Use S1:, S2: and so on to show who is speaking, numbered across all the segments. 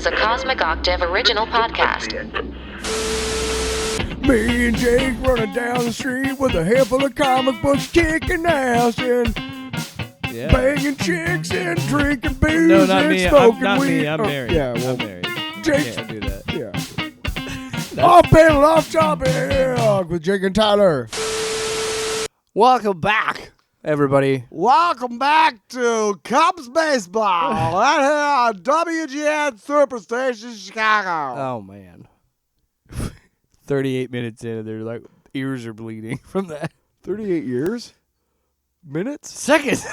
S1: is a Cosmic Octave original podcast.
S2: Me and Jake running down the street with a handful of comic books, kicking ass and banging chicks and drinking booze
S3: No, not
S2: and
S3: me.
S2: smoking
S3: Not
S2: weed.
S3: me. I'm married.
S2: Yeah, well,
S3: I'm married.
S2: Jake.
S3: Can't do that.
S2: Yeah. Off panel, off topic with Jake and Tyler.
S3: Welcome back, everybody.
S2: Welcome back to Cubs baseball right here on WGN Superstation Chicago.
S3: Oh man, 38 minutes in, and their like ears are bleeding from that.
S2: 38 years? Minutes?
S3: Seconds.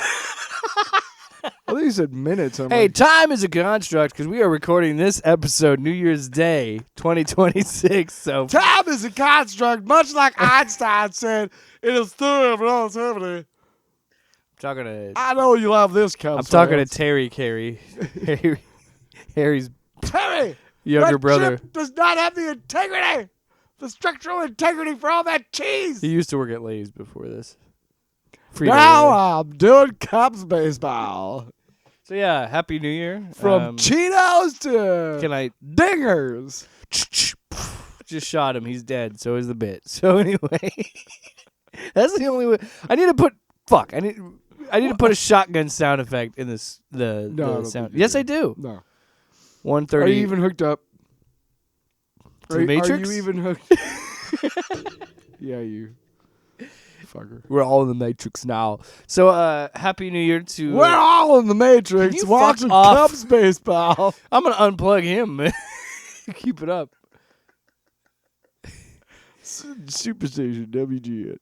S2: I think you said minutes. I'm
S3: Hey,
S2: like,
S3: time is a construct because we are recording this episode New Year's Day, 2026. So
S2: time is a construct, much like Einstein said in his theory of relativity.
S3: talking to
S2: I know you love this Cubs.
S3: I'm talking to Terry Carey, Harry's
S2: Terry,
S3: younger
S2: that
S3: brother.
S2: chip does not have the integrity, the structural integrity for all that cheese.
S3: He used to work at Lay's before this.
S2: Now I'm doing Cubs baseball.
S3: So yeah, Happy New Year.
S2: From Cheetos to
S3: Can I
S2: dingers.
S3: just shot him? He's dead. So is the bit. So anyway, that's the only way. I need to put to put a shotgun sound effect in this. The sound. Yes, I do.
S2: No.
S3: 130.
S2: Are you even hooked up?
S3: To the Matrix?
S2: Are you even hooked? Yeah, you. Fucker.
S3: We're all in the Matrix now. So Happy New Year to.
S2: We're all in the Matrix
S3: Can you
S2: watching
S3: fuck off?
S2: Cubs baseball.
S3: I'm gonna unplug him. Man. Keep it up.
S2: Superstation WGN.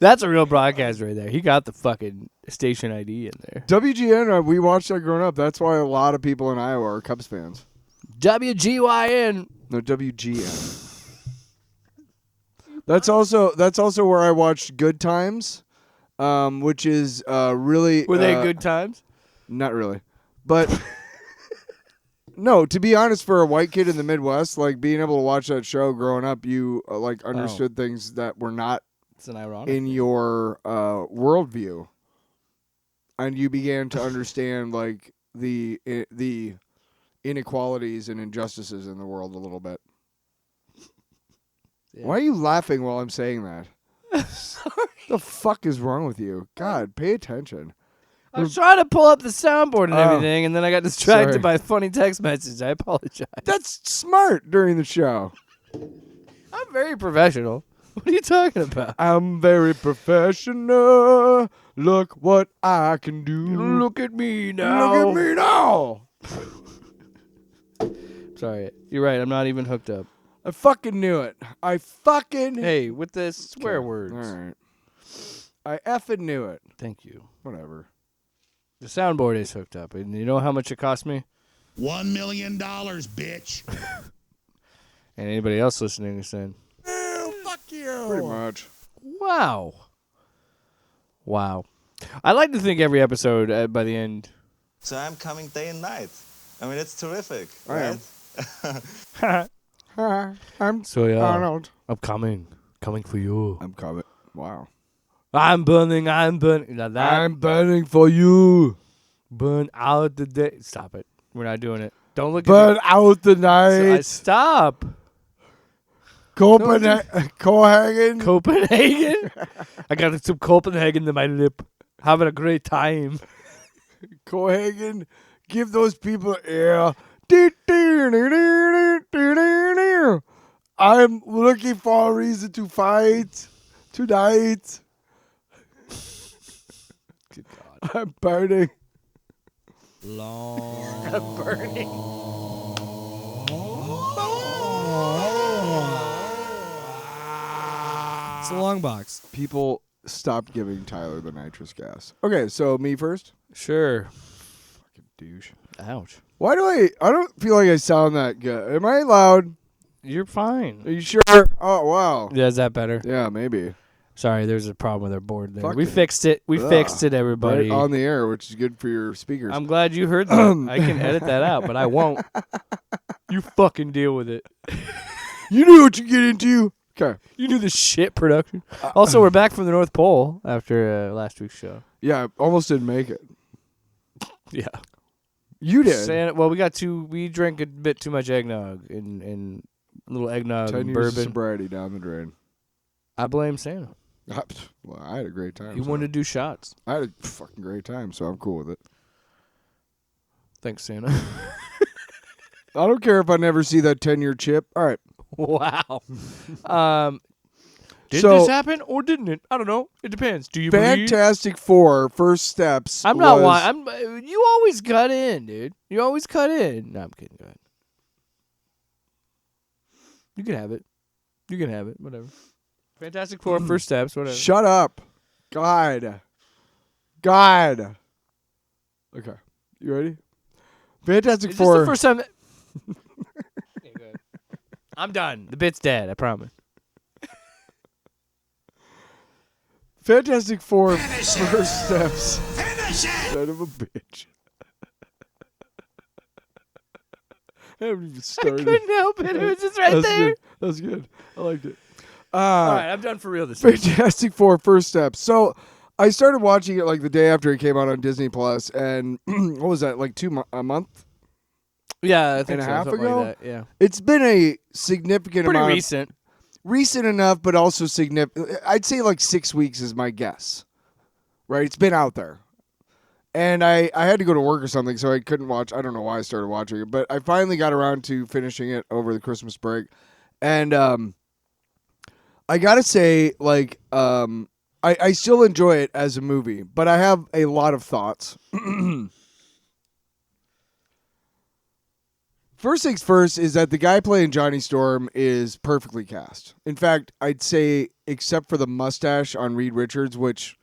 S3: That's a real broadcast right there. He got the fucking station ID in there.
S2: WGN, we watched that growing up. That's why a lot of people in Iowa are Cubs fans.
S3: WGYN.
S2: No, WGN. That's also where I watched Good Times, which is really.
S3: Were they good times?
S2: Not really, but no. To be honest, for a white kid in the Midwest, like being able to watch that show growing up, you like understood things that were not
S3: It's an ironic
S2: in your worldview, and you began to understand like the inequalities and injustices in the world a little bit. Yeah. Why are you laughing while I'm saying that?
S3: Sorry.
S2: The fuck is wrong with you? God, pay attention.
S3: I was trying to pull up the soundboard and everything, and then I got distracted by a funny text message. I apologize.
S2: That's smart during the show.
S3: I'm very professional. What are you talking about?
S2: I'm very professional. Look what I can do.
S3: Look at me now.
S2: Look at me now.
S3: Sorry. You're right. I'm not even hooked up.
S2: I fucking knew it.
S3: Hey, with the swear words.
S2: All right. I effing knew it.
S3: Thank you.
S2: Whatever.
S3: The soundboard is hooked up, and you know how much it cost me?
S4: $1 million, bitch.
S3: And anybody else listening is saying,
S2: Oh, fuck you. Pretty much.
S3: Wow. I like to think every episode by the end.
S5: So I'm coming day and night. I mean, it's terrific,
S2: I
S5: right?
S2: I'm
S3: So yeah,
S2: Arnold.
S3: I'm coming for you.
S2: I'm coming. Wow.
S3: I'm burning. Like that.
S2: I'm burning for you.
S3: Burn out the day. Stop it. We're not doing it. Don't look
S2: Burn
S3: at
S2: out the
S3: me.
S2: night.
S3: Stop.
S2: Copenhagen.
S3: Copenhagen. I got some Copenhagen in my lip. Having a great time.
S2: Copenhagen. Give those people air. I'm looking for a reason to fight tonight.
S3: Good God.
S2: I'm burning.
S3: I'm burning.
S6: It's a long box.
S2: People stopped giving Tyler the nitrous gas. Okay, so me first.
S3: Sure.
S2: Fucking douche.
S3: Ouch.
S2: Why do I don't feel like I sound that good. Am I loud?
S3: You're fine.
S2: Are you sure? Oh, wow.
S3: Yeah, is that better?
S2: Yeah, maybe.
S3: Sorry, there's a problem with our board there.
S2: Fuck
S3: We
S2: it.
S3: fixed it. We fixed it, everybody.
S2: Right on the air, which is good for your speakers.
S3: I'm glad you heard that. I can edit that out, but I won't. You fucking deal with it.
S2: You knew what you get into. Okay.
S3: You knew the shit production. Also, we're back from the North Pole after last week's show.
S2: Yeah, I almost didn't make it.
S3: Yeah.
S2: You did.
S3: Well, we drank a bit too much eggnog and a little eggnog
S2: 10
S3: and
S2: years of
S3: bourbon.
S2: sobriety down the drain.
S3: I blame Santa.
S2: Well, I had a great time.
S3: He wanted to do shots.
S2: I had a fucking great time, so I'm cool with it.
S3: Thanks, Santa.
S2: I don't care if I never see that 10-year chip. All right.
S3: Wow. Did
S2: So-
S3: this happen or didn't it? I don't know. It depends. Do you believe?
S2: Fantastic Four, First Steps.
S3: I'm not
S2: was-
S3: lying. You always cut in, dude. You always cut in. No, I'm kidding. Go ahead. You can have it. You can have it. Whatever. Fantastic Four, First Steps, whatever.
S2: Shut up. God. Okay. You ready? Fantastic
S3: Is
S2: Four.
S3: this the first time? Okay, go ahead. I'm done. The bit's dead. I promise.
S2: Fantastic Four, First Steps. Son of a bitch. I haven't even
S3: I
S2: started.
S3: couldn't help it. It was just right
S2: That's
S3: there.
S2: good. That's good. I liked it.
S3: All right, I'm done for real this week.
S2: Fantastic Four, First Steps. So I started watching it like the day after it came out on Disney Plus, and what was that, like a month?
S3: Yeah, I think
S2: And a
S3: so,
S2: half
S3: something
S2: ago?
S3: Like that. Yeah,
S2: It's been a significant
S3: pretty
S2: amount.
S3: recent.
S2: Recent enough, but also significant. I'd say like 6 weeks is my guess. Right? It's been out there. And I had to go to work or something, so I couldn't watch. I don't know why I started watching it, but I finally got around to finishing it over the Christmas break. And I got to say, like, I still enjoy it as a movie, but I have a lot of thoughts. First things first is that the guy playing Johnny Storm is perfectly cast. In fact, I'd say except for the mustache on Reed Richards, which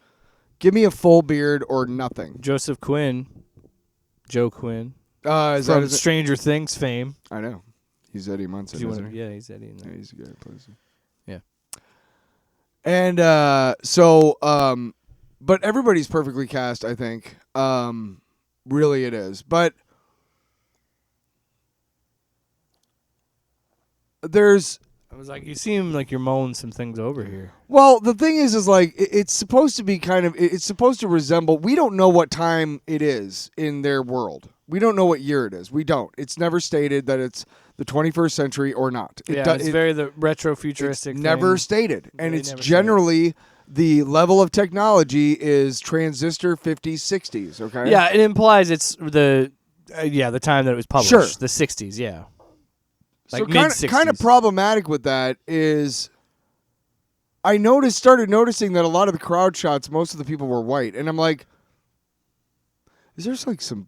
S2: give me a full beard or nothing.
S3: Joseph Quinn, Joe Quinn,
S2: Is that
S3: from
S2: his-
S3: Stranger Things fame.
S2: I know. He's Eddie Munson, isn't he?
S3: Yeah, he's Eddie. In
S2: Yeah,
S3: there.
S2: he's a guy who plays him.
S3: Yeah.
S2: And but everybody's perfectly cast, I think. Really it is. But
S3: I was like, you seem like you're mulling some things over here.
S2: well, the thing is like it's supposed to be it's supposed to resemble. We don't know what time it is in their world. We don't know what year it is. We don't. It's never stated that it's the 21st century or not.
S3: It's very the retro futuristic.
S2: It's never
S3: thing.
S2: stated, and
S3: They
S2: it's
S3: never say
S2: generally the level of technology is transistor 50s, 60s. Okay.
S3: Yeah, it implies it's the time that it was published.
S2: Sure.
S3: The 60s. Yeah. Like
S2: So
S3: mid-60s.
S2: kind of problematic with that is I started noticing that a lot of the crowd shots, most of the people were white, and I'm like, is there like some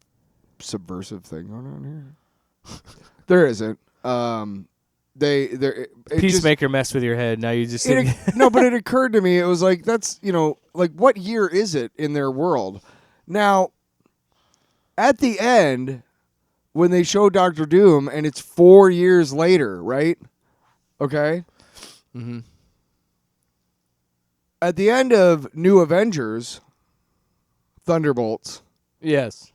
S2: subversive thing going on here? There isn't.
S3: Peacemaker messed with your head. Now you just
S2: No, but it occurred to me. It was like that's like what year is it in their world? Now, at the end, when they show Dr. Doom, and it's 4 years later, right? Okay.
S3: Mm-hmm.
S2: At the end of New Avengers, Thunderbolts,
S3: yes,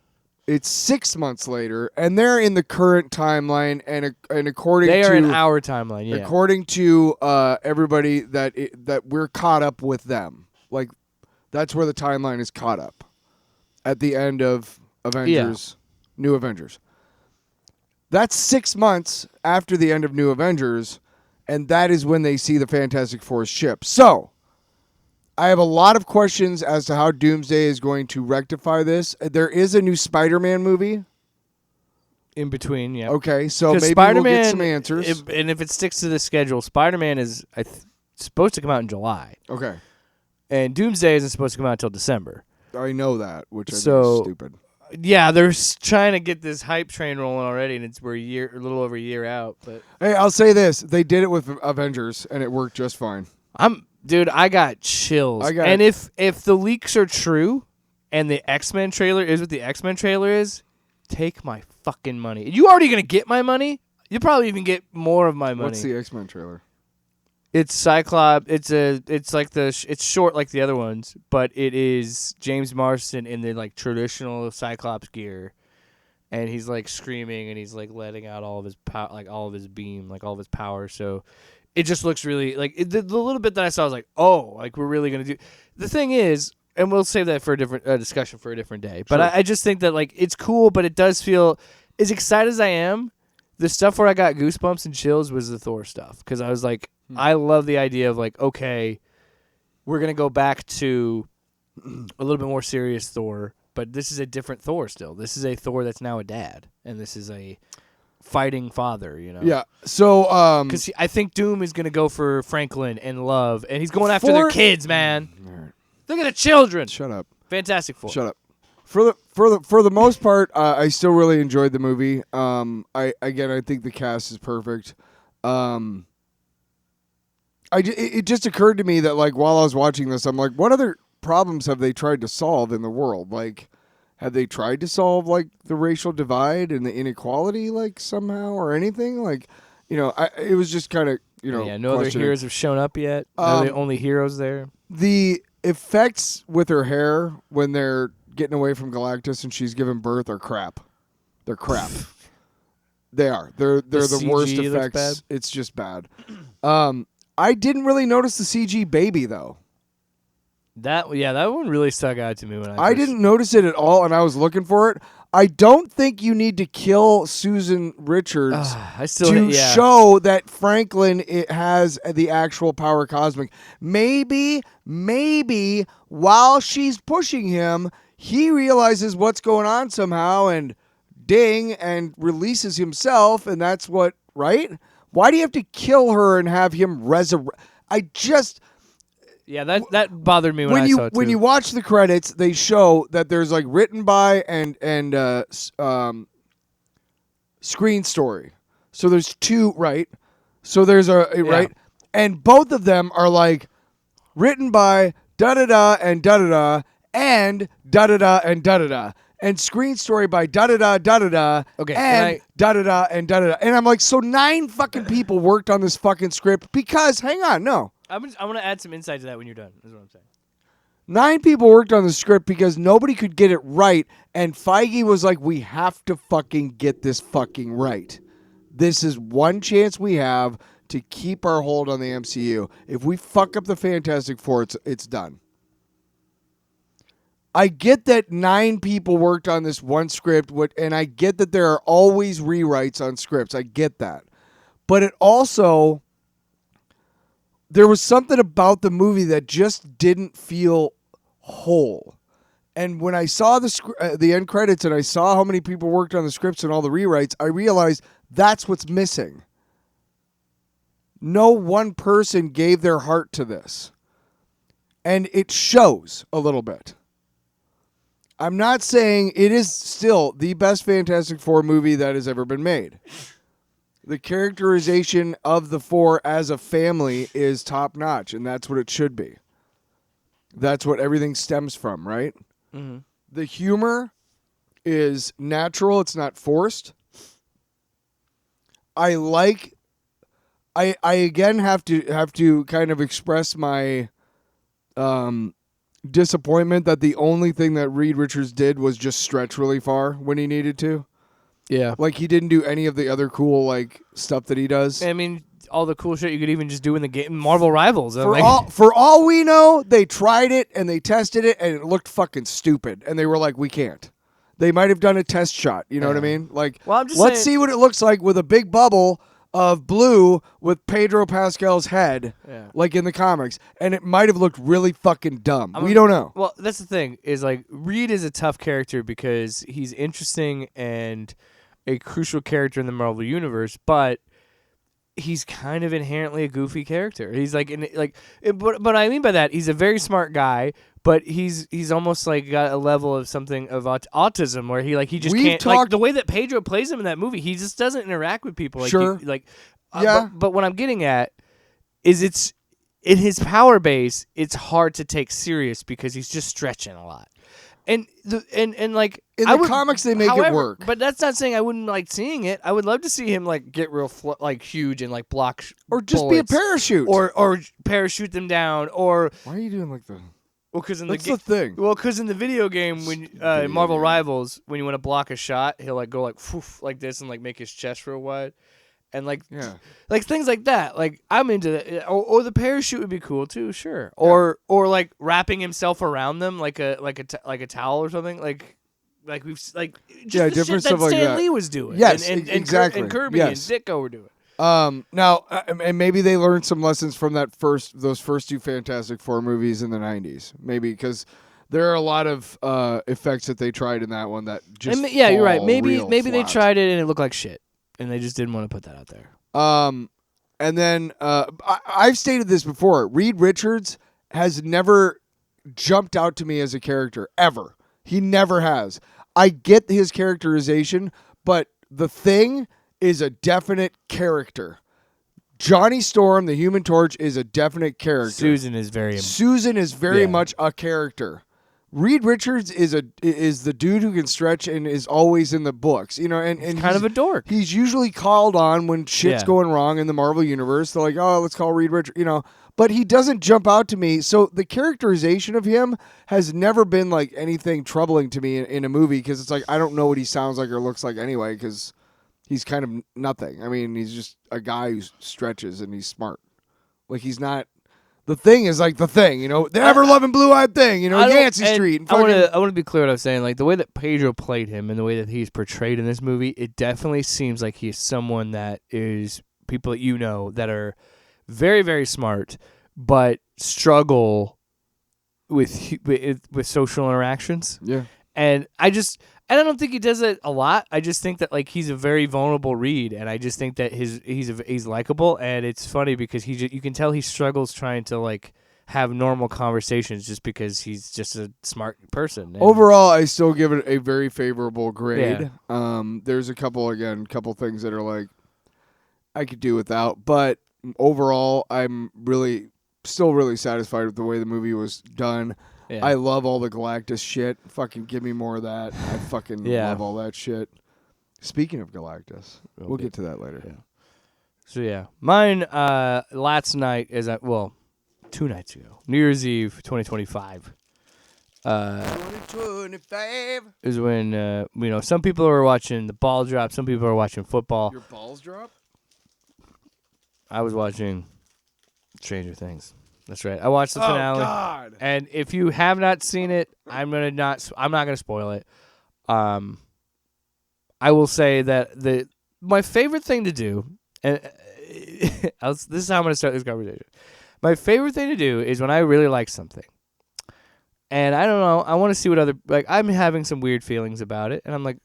S2: it's 6 months later, and they're in the current timeline, and according
S3: they
S2: to
S3: are in our timeline. Yeah.
S2: according to everybody that we're caught up with them. Like that's where the timeline is caught up at the end of Avengers, New Avengers. That's 6 months after the end of New Avengers, and that is when they see the Fantastic Four ship. So, I have a lot of questions as to how Doomsday is going to rectify this. There is a new Spider-Man movie.
S3: In between, yeah.
S2: Okay, so
S3: 'Cause
S2: maybe
S3: Spider-Man,
S2: we'll get some answers.
S3: and if it sticks to the schedule, Spider-Man is supposed to come out in July,
S2: Okay,
S3: and Doomsday isn't supposed to come out until December.
S2: I know that, which I think
S3: So-
S2: is stupid.
S3: Yeah, they're trying to get this hype train rolling already, and we're a little over a year out. But
S2: Hey, I'll say this: they did it with Avengers, and it worked just fine.
S3: Dude, I got chills. And if the leaks are true, and the X-Men trailer is what the X-Men trailer is, take my fucking money. You already gonna get my money? You'll probably even get more of my money.
S2: What's the X-Men trailer?
S3: It's Cyclops. It's short like the other ones, but it is James Marsden in the like traditional Cyclops gear, and he's like screaming and he's like letting out all of his all of his beam, like all of his power. So it just looks really like the little bit that I saw, I was like, oh, like we're really gonna do. The thing is, and we'll save that for a different discussion for a different day. But I just think that like it's cool, but it does feel as excited as I am. The stuff where I got goosebumps and chills was the Thor stuff because I was like, I love the idea of like, okay, we're gonna go back to a little bit more serious Thor, but this is a different Thor still. This is a Thor that's now a dad, and this is a fighting father, you know.
S2: Yeah. So,
S3: because I think Doom is gonna go for Franklin and Love, and he's going after their kids, man. Look at the children.
S2: Shut up.
S3: Fantastic Four.
S2: Shut up. For the most part, I still really enjoyed the movie. I think the cast is perfect. It just occurred to me that like while I was watching this, I'm like, what other problems have they tried to solve in the world? Like, have they tried to solve like the racial divide and the inequality like somehow or anything? Like, it was just kind of
S3: no other heroes have shown up yet. They're the only heroes there.
S2: The effects with her hair when they're getting away from Galactus and she's giving birth are crap. They're crap. They are. They're the worst
S3: CG looks
S2: effects.
S3: bad.
S2: It's just bad. I didn't really notice the CG baby though.
S3: That one really stuck out to me when
S2: I didn't notice it at all, and I was looking for it. I don't think you need to kill Susan Richards to show that Franklin has the actual power cosmic. Maybe while she's pushing him, he realizes what's going on somehow and ding and releases himself, and that's what, right? Why do you have to kill her and have him resurrect?
S3: Yeah, that bothered me when I saw it too.
S2: When you watch the credits, they show that there's like written by and screen story. So there's two, right? So there's right, and both of them are like written by da da da and da da da and da da da and da da da. And screen story by da da da da da da.
S3: Okay,
S2: and da da da and da da da. And I'm like, so 9 fucking people worked on this fucking script because hang on, no.
S3: I want to add some insight to that when you're done, is what I'm saying.
S2: 9 people worked on the script because nobody could get it right, and Feige was like, we have to fucking get this fucking right. This is one chance we have to keep our hold on the MCU. If we fuck up the Fantastic Four, it's done. I get that 9 people worked on this one script, and I get that there are always rewrites on scripts. I get that. But it also... there was something about the movie that just didn't feel whole. And when I saw the end credits and I saw how many people worked on the scripts and all the rewrites, I realized that's what's missing. No one person gave their heart to this. And it shows a little bit. I'm not saying it is still the best Fantastic Four movie that has ever been made. The characterization of the four as a family is top notch, and that's what it should be. That's what everything stems from, right?
S3: Mm-hmm.
S2: The humor is natural; it's not forced. I again have to kind of express my disappointment that the only thing that Reed Richards did was just stretch really far when he needed to.
S3: Yeah.
S2: Like, he didn't do any of the other cool, like, stuff that he does.
S3: I mean, all the cool shit you could even just do in the game, Marvel Rivals.
S2: For all we know, they tried it, and they tested it, and it looked fucking stupid. And they were like, we can't. They might have done a test shot, you know what I mean? Like,
S3: well, I'm just
S2: let's
S3: saying,
S2: see what it looks like with a big bubble of blue with Pedro Pascal's head, like in the comics. And it might have looked really fucking dumb. We don't know.
S3: Well, that's the thing, is, like, Reed is a tough character because he's interesting and a crucial character in the Marvel Universe, but he's kind of inherently a goofy character. He's like, but I mean by that, he's a very smart guy, but he's almost like got a level of something of autism where he just can't. Like the way that Pedro plays him in that movie, he just doesn't interact with people. Like,
S2: sure.
S3: But what I'm getting at is it's in his power base. It's hard to take serious because he's just stretching a lot. And like
S2: in the comics they make it work,
S3: but that's not saying I wouldn't like seeing it. I would love to see him like get real like huge and like block
S2: or just
S3: bullets,
S2: be a parachute
S3: or parachute them down or.
S2: Why are you doing like the?
S3: Well, because in
S2: the thing.
S3: Well, because in the video game when in Marvel Rivals when you want to block a shot, he'll like go like poof like this and like make his chest real wide, and like
S2: Yeah.
S3: like things like that. Like I'm into that. Or the parachute would be cool too, sure. Or like wrapping himself around them like a towel or something. Like we've like just the
S2: different
S3: shit
S2: stuff
S3: that
S2: like
S3: Stan
S2: that.
S3: Lee was doing.
S2: Yes,
S3: and
S2: exactly.
S3: And Kirby
S2: Yes.
S3: and Ditko were doing.
S2: Now, and maybe they learned some lessons from those first two Fantastic Four movies in the 90s. Maybe because there are a lot of effects that they tried in that one that just
S3: you're right.
S2: fall
S3: Maybe
S2: real
S3: they
S2: flat.
S3: tried it and it looked like shit, and they just didn't want to put that out there.
S2: And then I've stated this before. Reed Richards has never jumped out to me as a character ever. He never has. I get his characterization, but the Thing is a definite character. Johnny Storm, the Human Torch, is a definite character.
S3: Susan is
S2: very much a character. Reed Richards is the dude who can stretch and is always in the books, you know, and
S3: he's kind of a dork.
S2: He's usually called on when shit's going wrong in the Marvel universe. They're like, oh, let's call Reed Richards, you know. But he doesn't jump out to me. So the characterization of him has never been like anything troubling to me in a movie because it's like I don't know what he sounds like or looks like anyway because he's kind of nothing. I mean, he's just a guy who stretches and he's smart. Like he's not. The Thing is like the Thing, you know, the ever-loving blue-eyed Thing, you know, Yancey Street. And
S3: I want to be clear what I was saying. Like, the way that Pedro played him and the way that he's portrayed in this movie, it definitely seems like he's someone that is people that you know that are very, very smart, but struggle with social interactions.
S2: Yeah.
S3: And I don't think he does it a lot. I just think that like he's a very vulnerable Reed, and I just think that he's likable, and it's funny because you can tell he struggles trying to like have normal conversations just because he's just a smart person. And
S2: overall, I still give it a very favorable grade.
S3: Yeah.
S2: There's a couple things that are like I could do without, but overall, I'm still really satisfied with the way the movie was done.
S3: Yeah.
S2: I love all the Galactus shit. Fucking give me more of that. I fucking love all that shit. Speaking of Galactus, we'll get to that later.
S3: Yeah. So yeah, mine last night is 2 nights ago, New Year's Eve, 2025.
S2: 2025
S3: is when some people are watching the ball drop, some people are watching football.
S2: Your balls drop?
S3: I was watching Stranger Things. That's right. I watched the finale.
S2: Oh God!
S3: And if you have not seen it, I'm not gonna spoil it. I will say that my favorite thing to do, and this is how I'm gonna start this conversation. My favorite thing to do is when I really like something, and I don't know, I want to see what I'm having some weird feelings about it, and I'm like,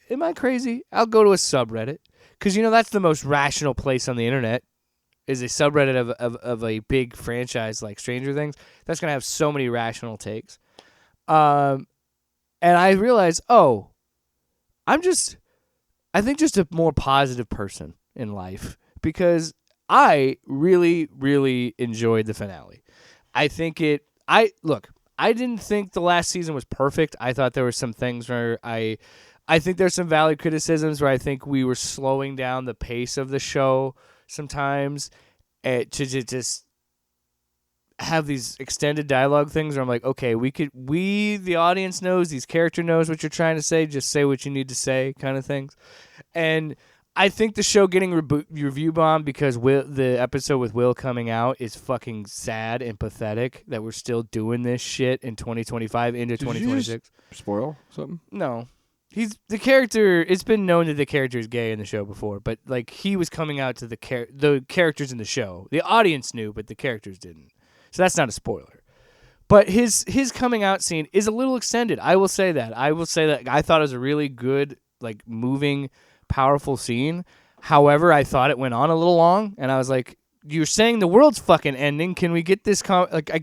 S3: am I crazy? I'll go to a subreddit because that's the most rational place on the internet. Is a subreddit of a big franchise like Stranger Things that's going to have so many rational takes. And I realized, I think just a more positive person in life because I really, really enjoyed the finale. I didn't think the last season was perfect. I thought there were some things where I think there's some valid criticisms where I think we were slowing down the pace of the show sometimes to just have these extended dialogue things where I'm like, okay, the audience knows, these character knows what you're trying to say, just say what you need to say kind of things. And I think the show getting review bombed because the episode with Will coming out is fucking sad and pathetic that we're still doing this shit in 2025 into 2026.
S2: Spoil something?
S3: No. He's the character. It's been known that the character is gay in the show before, but like he was coming out to the characters in the show. The audience knew, but the characters didn't. So that's not a spoiler. But his coming out scene is a little extended. I will say that. I thought it was a really good, like moving, powerful scene. However, I thought it went on a little long, and I was like, you're saying the world's fucking ending. Can we get this? And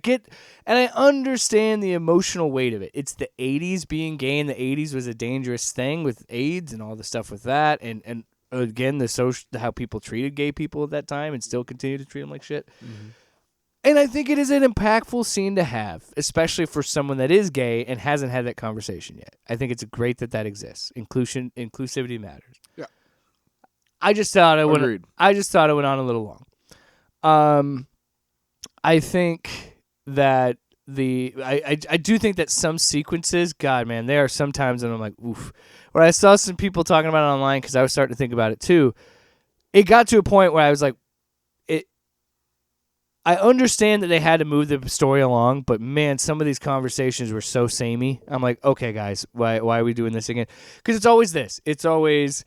S3: I understand the emotional weight of it. It's the 80s. Being gay in the 80s was a dangerous thing with AIDS and all the stuff with that. And again, how people treated gay people at that time and still continue to treat them like shit. Mm-hmm. And I think it is an impactful scene to have, especially for someone that is gay and hasn't had that conversation yet. I think it's great that exists. Inclusivity matters.
S2: Yeah.
S3: I just thought it went on a little long. I think that I do think that some sequences, God, man, there are sometimes and I'm like, oof. Where I saw some people talking about it online because I was starting to think about it too. it got to a point where I was like, I understand that they had to move the story along, but man, some of these conversations were so samey. I'm like, okay, guys, why are we doing this again? Because it's always this. It's always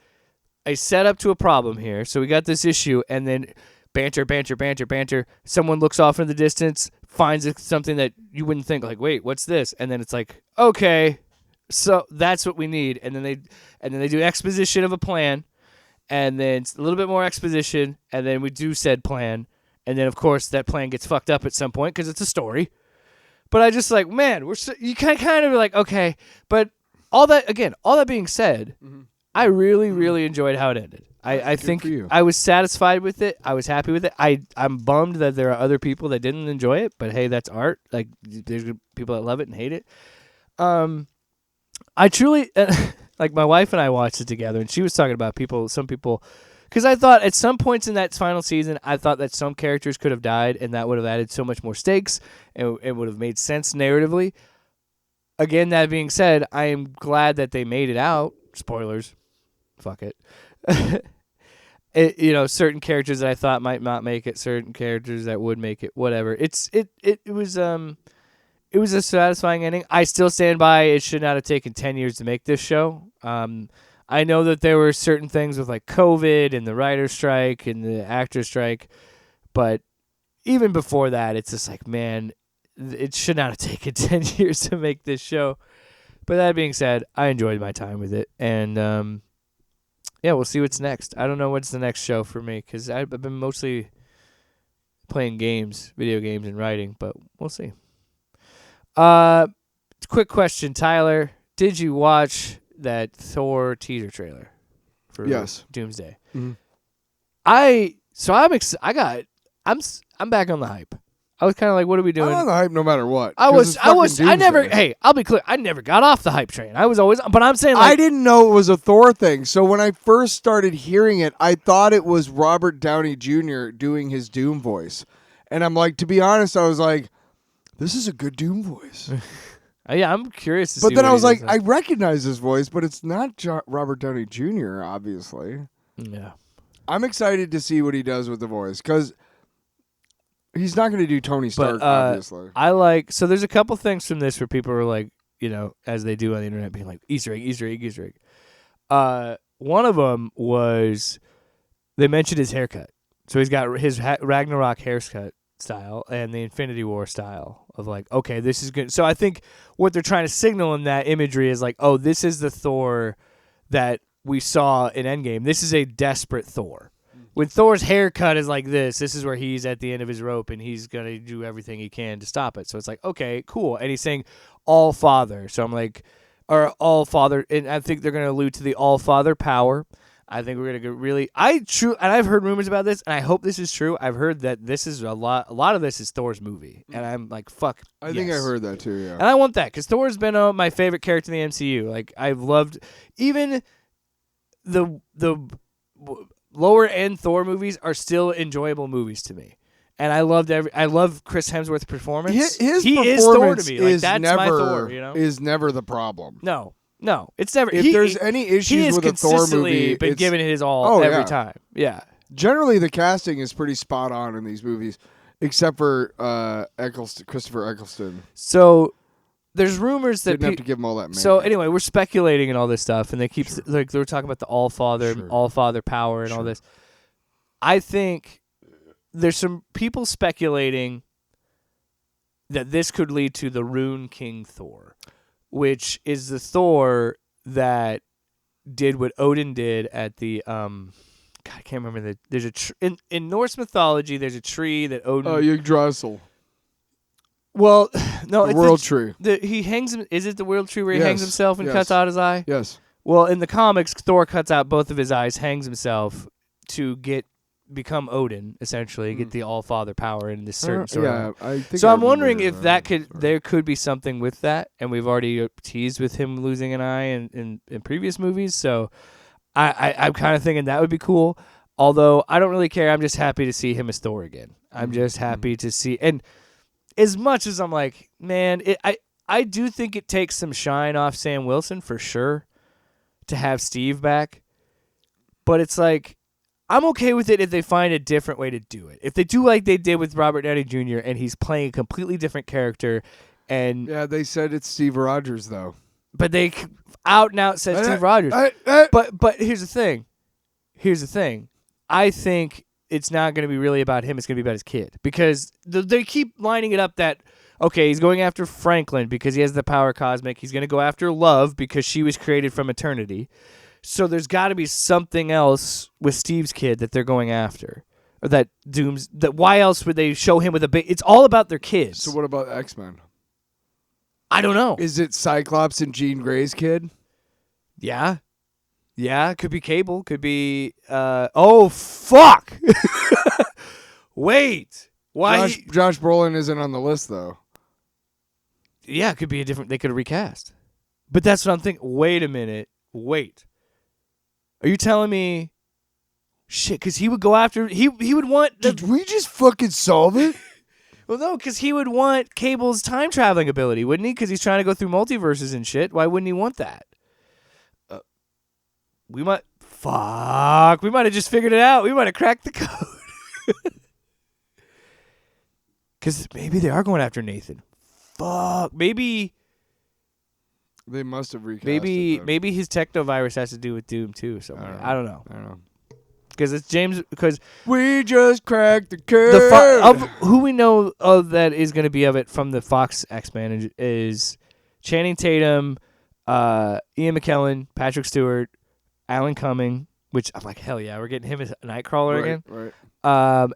S3: a setup to a problem here. So we got this issue, and then banter. Someone looks off in the distance, finds something that you wouldn't think, like, wait, what's this? And then it's like, okay, so that's what we need. And then they do exposition of a plan, and then a little bit more exposition, and then we do said plan. And then, of course, that plan gets fucked up at some point because it's a story. But I just like, man, you kind of be like, okay. But all that being said, I really, really enjoyed how it ended. I think I was satisfied with it. I was happy with it. I'm bummed that there are other people that didn't enjoy it. But, hey, that's art. Like, there's people that love it and hate it. I truly, like, my wife and I watched it together, and she was talking about some people. Because I thought at some points in that final season, I thought that some characters could have died, and that would have added so much more stakes, and it would have made sense narratively. Again, that being said, I am glad that they made it out. Spoilers. Fuck it. Certain characters that I thought might not make it, certain characters that would make it, whatever. It was a satisfying ending. I still stand by it should not have taken 10 years to make this show. I know that there were certain things with like COVID and the writer's strike and the actor's strike, but even before that, it's just like, man, it should not have taken 10 years to make this show. But that being said, I enjoyed my time with it, and we'll see what's next. I don't know what's the next show for me because I've been mostly playing games, video games, and writing, but we'll see. Quick question, Tyler. Did you watch that Thor teaser trailer for Doomsday?
S2: Mm-hmm.
S3: I'm back on the hype. I was kind of like, what are we doing?
S2: I'm on the hype no matter what.
S3: I never got off the hype train. I was always, but I'm saying like,
S2: I didn't know it was a Thor thing. So when I first started hearing it, I thought it was Robert Downey Jr. doing his Doom voice. And I'm like, to be honest, I was like, this is a good Doom voice.
S3: Yeah, I'm curious to see.
S2: But then I was like, I recognize his voice, but it's not Robert Downey Jr., obviously.
S3: Yeah.
S2: I'm excited to see what he does with the voice, because he's not going to do Tony Stark, obviously.
S3: So there's a couple things from this where people are like, as they do on the internet, being like, Easter egg, Easter egg, Easter egg. One of them was, they mentioned his haircut. So he's got his Ragnarok haircut style and the Infinity War style of like, okay, this is good. So I think what they're trying to signal in that imagery is like, oh, this is the Thor that we saw in Endgame. This is a desperate Thor. When Thor's haircut is like this is where he's at the end of his rope and he's going to do everything he can to stop it. So it's like, okay, cool. And he's saying All Father. So I'm like, or All Father. And I think they're going to allude to the All Father power. I think we're going to get really, and I've heard rumors about this, and I hope this is true. I've heard that this is a lot of this is Thor's movie, and I'm like, fuck.
S2: I think I heard that too, yeah.
S3: And I want that, because Thor's been my favorite character in the MCU. Like, I've loved, even the lower end Thor movies are still enjoyable movies to me. And I love Chris Hemsworth's performance.
S2: His
S3: he
S2: performance
S3: is Thor to me. Like, that's
S2: never,
S3: my Thor,
S2: is never the problem.
S3: No, it's never.
S2: If there's any issues with a Thor movie,
S3: been giving it his all every time. Yeah.
S2: Generally, the casting is pretty spot on in these movies, except for Christopher Eccleston.
S3: So there's rumors that
S2: didn't have to give him all that.
S3: So anyway, we're speculating and all this stuff, and they keep like they were talking about the All Father power, and all this. I think there's some people speculating that this could lead to the Rune King Thor, which is the Thor that did what Odin did at the God, I can't remember there's in Norse mythology there's a tree that Odin
S2: Yggdrasil.
S3: Well, no,
S2: the
S3: it's
S2: world tree.
S3: He hangs. Is it the world tree where he hangs himself and cuts out his eye?
S2: Yes.
S3: Well, in the comics, Thor cuts out both of his eyes, hangs himself to become Odin, essentially, get the All Father power in this certain sort of.
S2: I think
S3: so I'm wondering if there could be something with that, and we've already teased with him losing an eye in previous movies. So I'm kind of thinking that would be cool. Although I don't really care. I'm just happy to see him as Thor again. I'm just happy to see, and as much as I'm like, man, I do think it takes some shine off Sam Wilson for sure to have Steve back, but it's like, I'm okay with it if they find a different way to do it. If they do like they did with Robert Downey Jr. and he's playing a completely different character, and
S2: Yeah, they said it's Steve Rogers though.
S3: but they out and out said Steve Rogers. But here's the thing. I think it's not going to be really about him. It's going to be about his kid because they keep lining it up that okay, he's going after Franklin because he has the power cosmic. He's going to go after Love because she was created from eternity. So there's got to be something else with Steve's kid that they're going after. Or that why else would they show him with a big... It's all about their kids.
S2: So what about X-Men?
S3: I don't know.
S2: Is it Cyclops and Jean Grey's kid?
S3: Yeah. Yeah, could be Cable. Could be... oh, fuck! Wait. Why?
S2: Josh Brolin isn't on the list, though.
S3: Yeah, it could be a different... They could have recast. But that's what I'm thinking. Wait a minute. Wait. Are you telling me... Shit, because he would go after... He would want...
S2: Did we just fucking solve it?
S3: Well, no, because he would want Cable's time-traveling ability, wouldn't he? Because he's trying to go through multiverses and shit. Why wouldn't he want that? We might... Fuck. We might have just figured it out. We might have cracked the code. Because maybe they are going after Nathan. Fuck. Maybe...
S2: They must have recast
S3: Maybe his technovirus has to do with Doom, too. Somewhere. I don't know. Because it's James... Because
S2: we just cracked the code.
S3: Of who we know of that is going to be of it from the Fox X-Men is Channing Tatum, Ian McKellen, Patrick Stewart, Alan Cumming, which I'm like, hell yeah, we're getting him as Nightcrawler again.
S2: Right.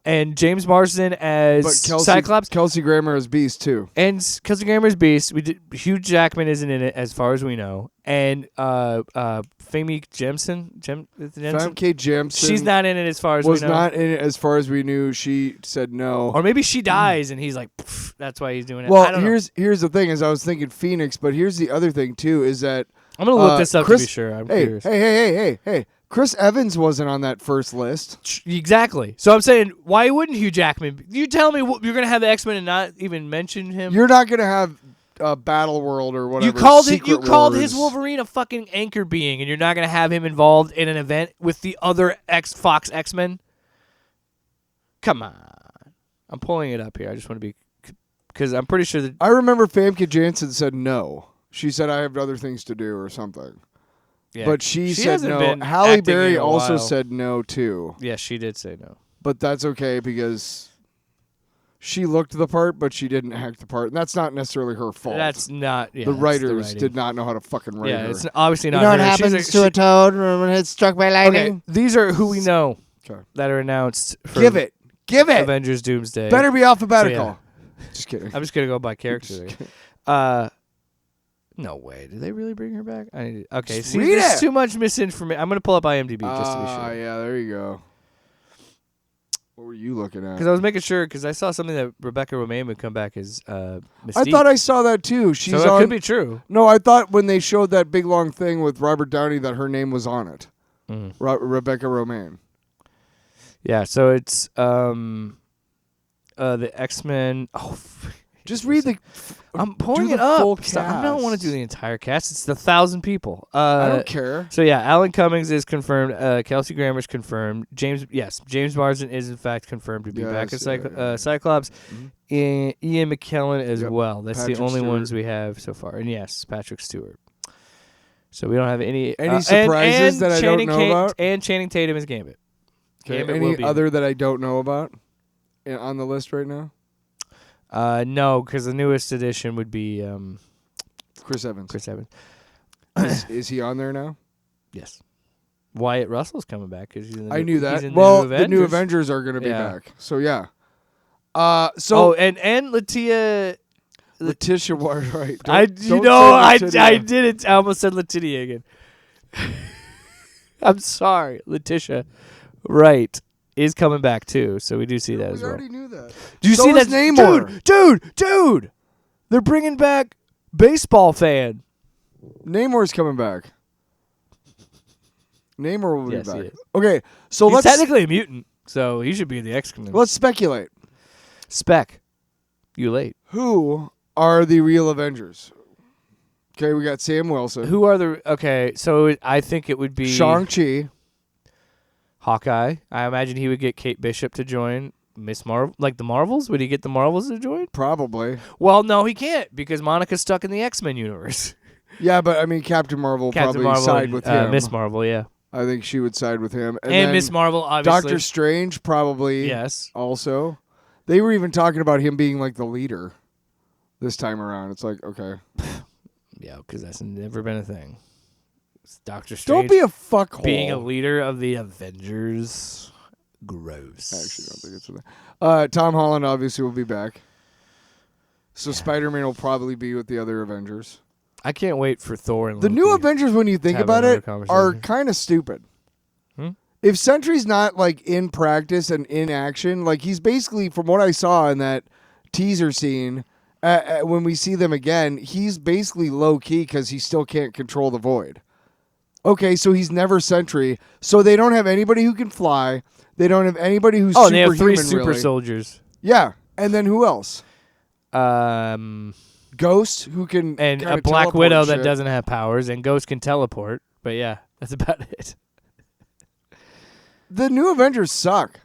S3: And James Marsden as Cyclops.
S2: Kelsey Grammer as Beast, too.
S3: And Kelsey Grammer as Beast. Hugh Jackman isn't in it as far as we know. And Famke Janssen?
S2: Famke Janssen.
S3: She's not in it as far as we know.
S2: Was not in it as far as we knew. She said no.
S3: Or maybe she dies and he's like, that's why he's doing it.
S2: Well,
S3: I don't know.
S2: Here's the thing is I was thinking Phoenix, but here's the other thing, too, is that...
S3: I'm going to look this up to be sure. I'm curious.
S2: Hey. Chris Evans wasn't on that first list.
S3: Exactly. So I'm saying, why wouldn't Hugh Jackman? You tell me you're going to have the X-Men and not even mention him?
S2: You're not going to have Battle World or whatever.
S3: You called his Wolverine a fucking anchor being, and you're not going to have him involved in an event with the other Fox X-Men? Come on. I'm pulling it up here. I just want to be... Because I'm pretty sure that...
S2: I remember Famke Janssen said no. She said, I have other things to do or something. Yeah. But she said no. Halle Berry also said no, too.
S3: Yeah, she did say no.
S2: But that's okay because she looked the part, but she didn't act the part. And that's not necessarily her fault.
S3: That's not... Yeah,
S2: the writers did not know how to fucking write her.
S3: Yeah, it's obviously not
S2: her.
S3: You
S2: know what happens to a toad when it's struck by lightning?
S3: Okay, these are who we know that are announced for
S2: Give it.
S3: Avengers Doomsday.
S2: Better be alphabetical.
S3: So, yeah.
S2: Just kidding.
S3: I'm just going to go by character. No way. Did they really bring her back? Okay. See, there's too much misinformation. I'm going to pull up IMDb just to be sure.
S2: Yeah, there you go. What were you looking at?
S3: Because I was making sure, because I saw something that Rebecca Romijn would come back as Mystique.
S2: I thought I saw that too.
S3: So it could be true.
S2: No, I thought when they showed that big long thing with Robert Downey that her name was on it. Rebecca Romijn.
S3: Yeah, so it's the X-Men. Oh,
S2: just read the...
S3: I'm pulling it up. I don't want to do the entire cast. It's 1,000 people.
S2: I don't care.
S3: So yeah, Alan Cummings is confirmed. Kelsey Grammer's confirmed. James Marsden is in fact confirmed to be back as Cyclops. Ian McKellen as well. That's the only ones we have so far. And yes, Patrick Stewart. So we don't have any
S2: surprises that I don't know about.
S3: And Channing Tatum is Gambit.
S2: Gambit any other that I don't know about on the list right now?
S3: No, because the newest edition would be
S2: Chris Evans. Is he on there now?
S3: Yes. Wyatt Russell's coming back because
S2: I knew that. The new Avengers are going to be back. So yeah.
S3: And Letitia
S2: White, right?
S3: I did it. I almost said Letitia again. I'm sorry, Letitia. Right. Is coming back too, so we do see that as well.
S2: We already knew that.
S3: Do you see that,
S2: Namor?
S3: Dude! They're bringing back baseball fan.
S2: Namor's coming back. Namor will be back.
S3: He is.
S2: Okay, so
S3: he's technically a mutant, so he should be in the X-Men.
S2: Let's speculate.
S3: You late?
S2: Who are the real Avengers? Okay, we got Sam Wilson.
S3: Who are the? Okay, so I think it would be
S2: Shang-Chi.
S3: Hawkeye. I imagine he would get Kate Bishop to join Miss Marvel. Like the Marvels? Would he get the Marvels to join?
S2: Probably.
S3: Well, no, he can't because Monica's stuck in the X-Men universe.
S2: Yeah, but I mean, Captain Marvel will
S3: Captain
S2: probably
S3: Marvel
S2: side
S3: and,
S2: with him.
S3: Miss Marvel, yeah.
S2: I think she would side with him.
S3: And
S2: then
S3: Miss Marvel, obviously.
S2: Doctor Strange, probably.
S3: Yes.
S2: Also. They were even talking about him being like the leader this time around. It's like, okay.
S3: Yeah, because that's never been a thing. It's Doctor Strange.
S2: Don't be a fuckhole.
S3: Being a leader of the Avengers. Gross.
S2: I actually don't think it's that. Tom Holland obviously will be back. So Spider-Man will probably be with the other Avengers.
S3: I can't wait for Thor and
S2: The
S3: Loki.
S2: new Avengers, when you think
S3: have
S2: about
S3: another
S2: it,
S3: conversation.
S2: are kind of stupid. If Sentry's not like in practice and in action, like he's basically, from what I saw in that teaser scene, when we see them again, he's basically low key because he still can't control the Void. Okay, so he's never Sentry. So they don't have anybody who can fly. They don't have anybody who's
S3: they have 3
S2: superhuman,
S3: super
S2: really.
S3: soldiers.
S2: Yeah, and then who else? Ghost, who can
S3: And
S2: kinda
S3: a Black
S2: teleport
S3: Widow
S2: and
S3: that
S2: shit.
S3: doesn't have powers, and Ghost can teleport. But yeah, that's about it.
S2: The new Avengers suck.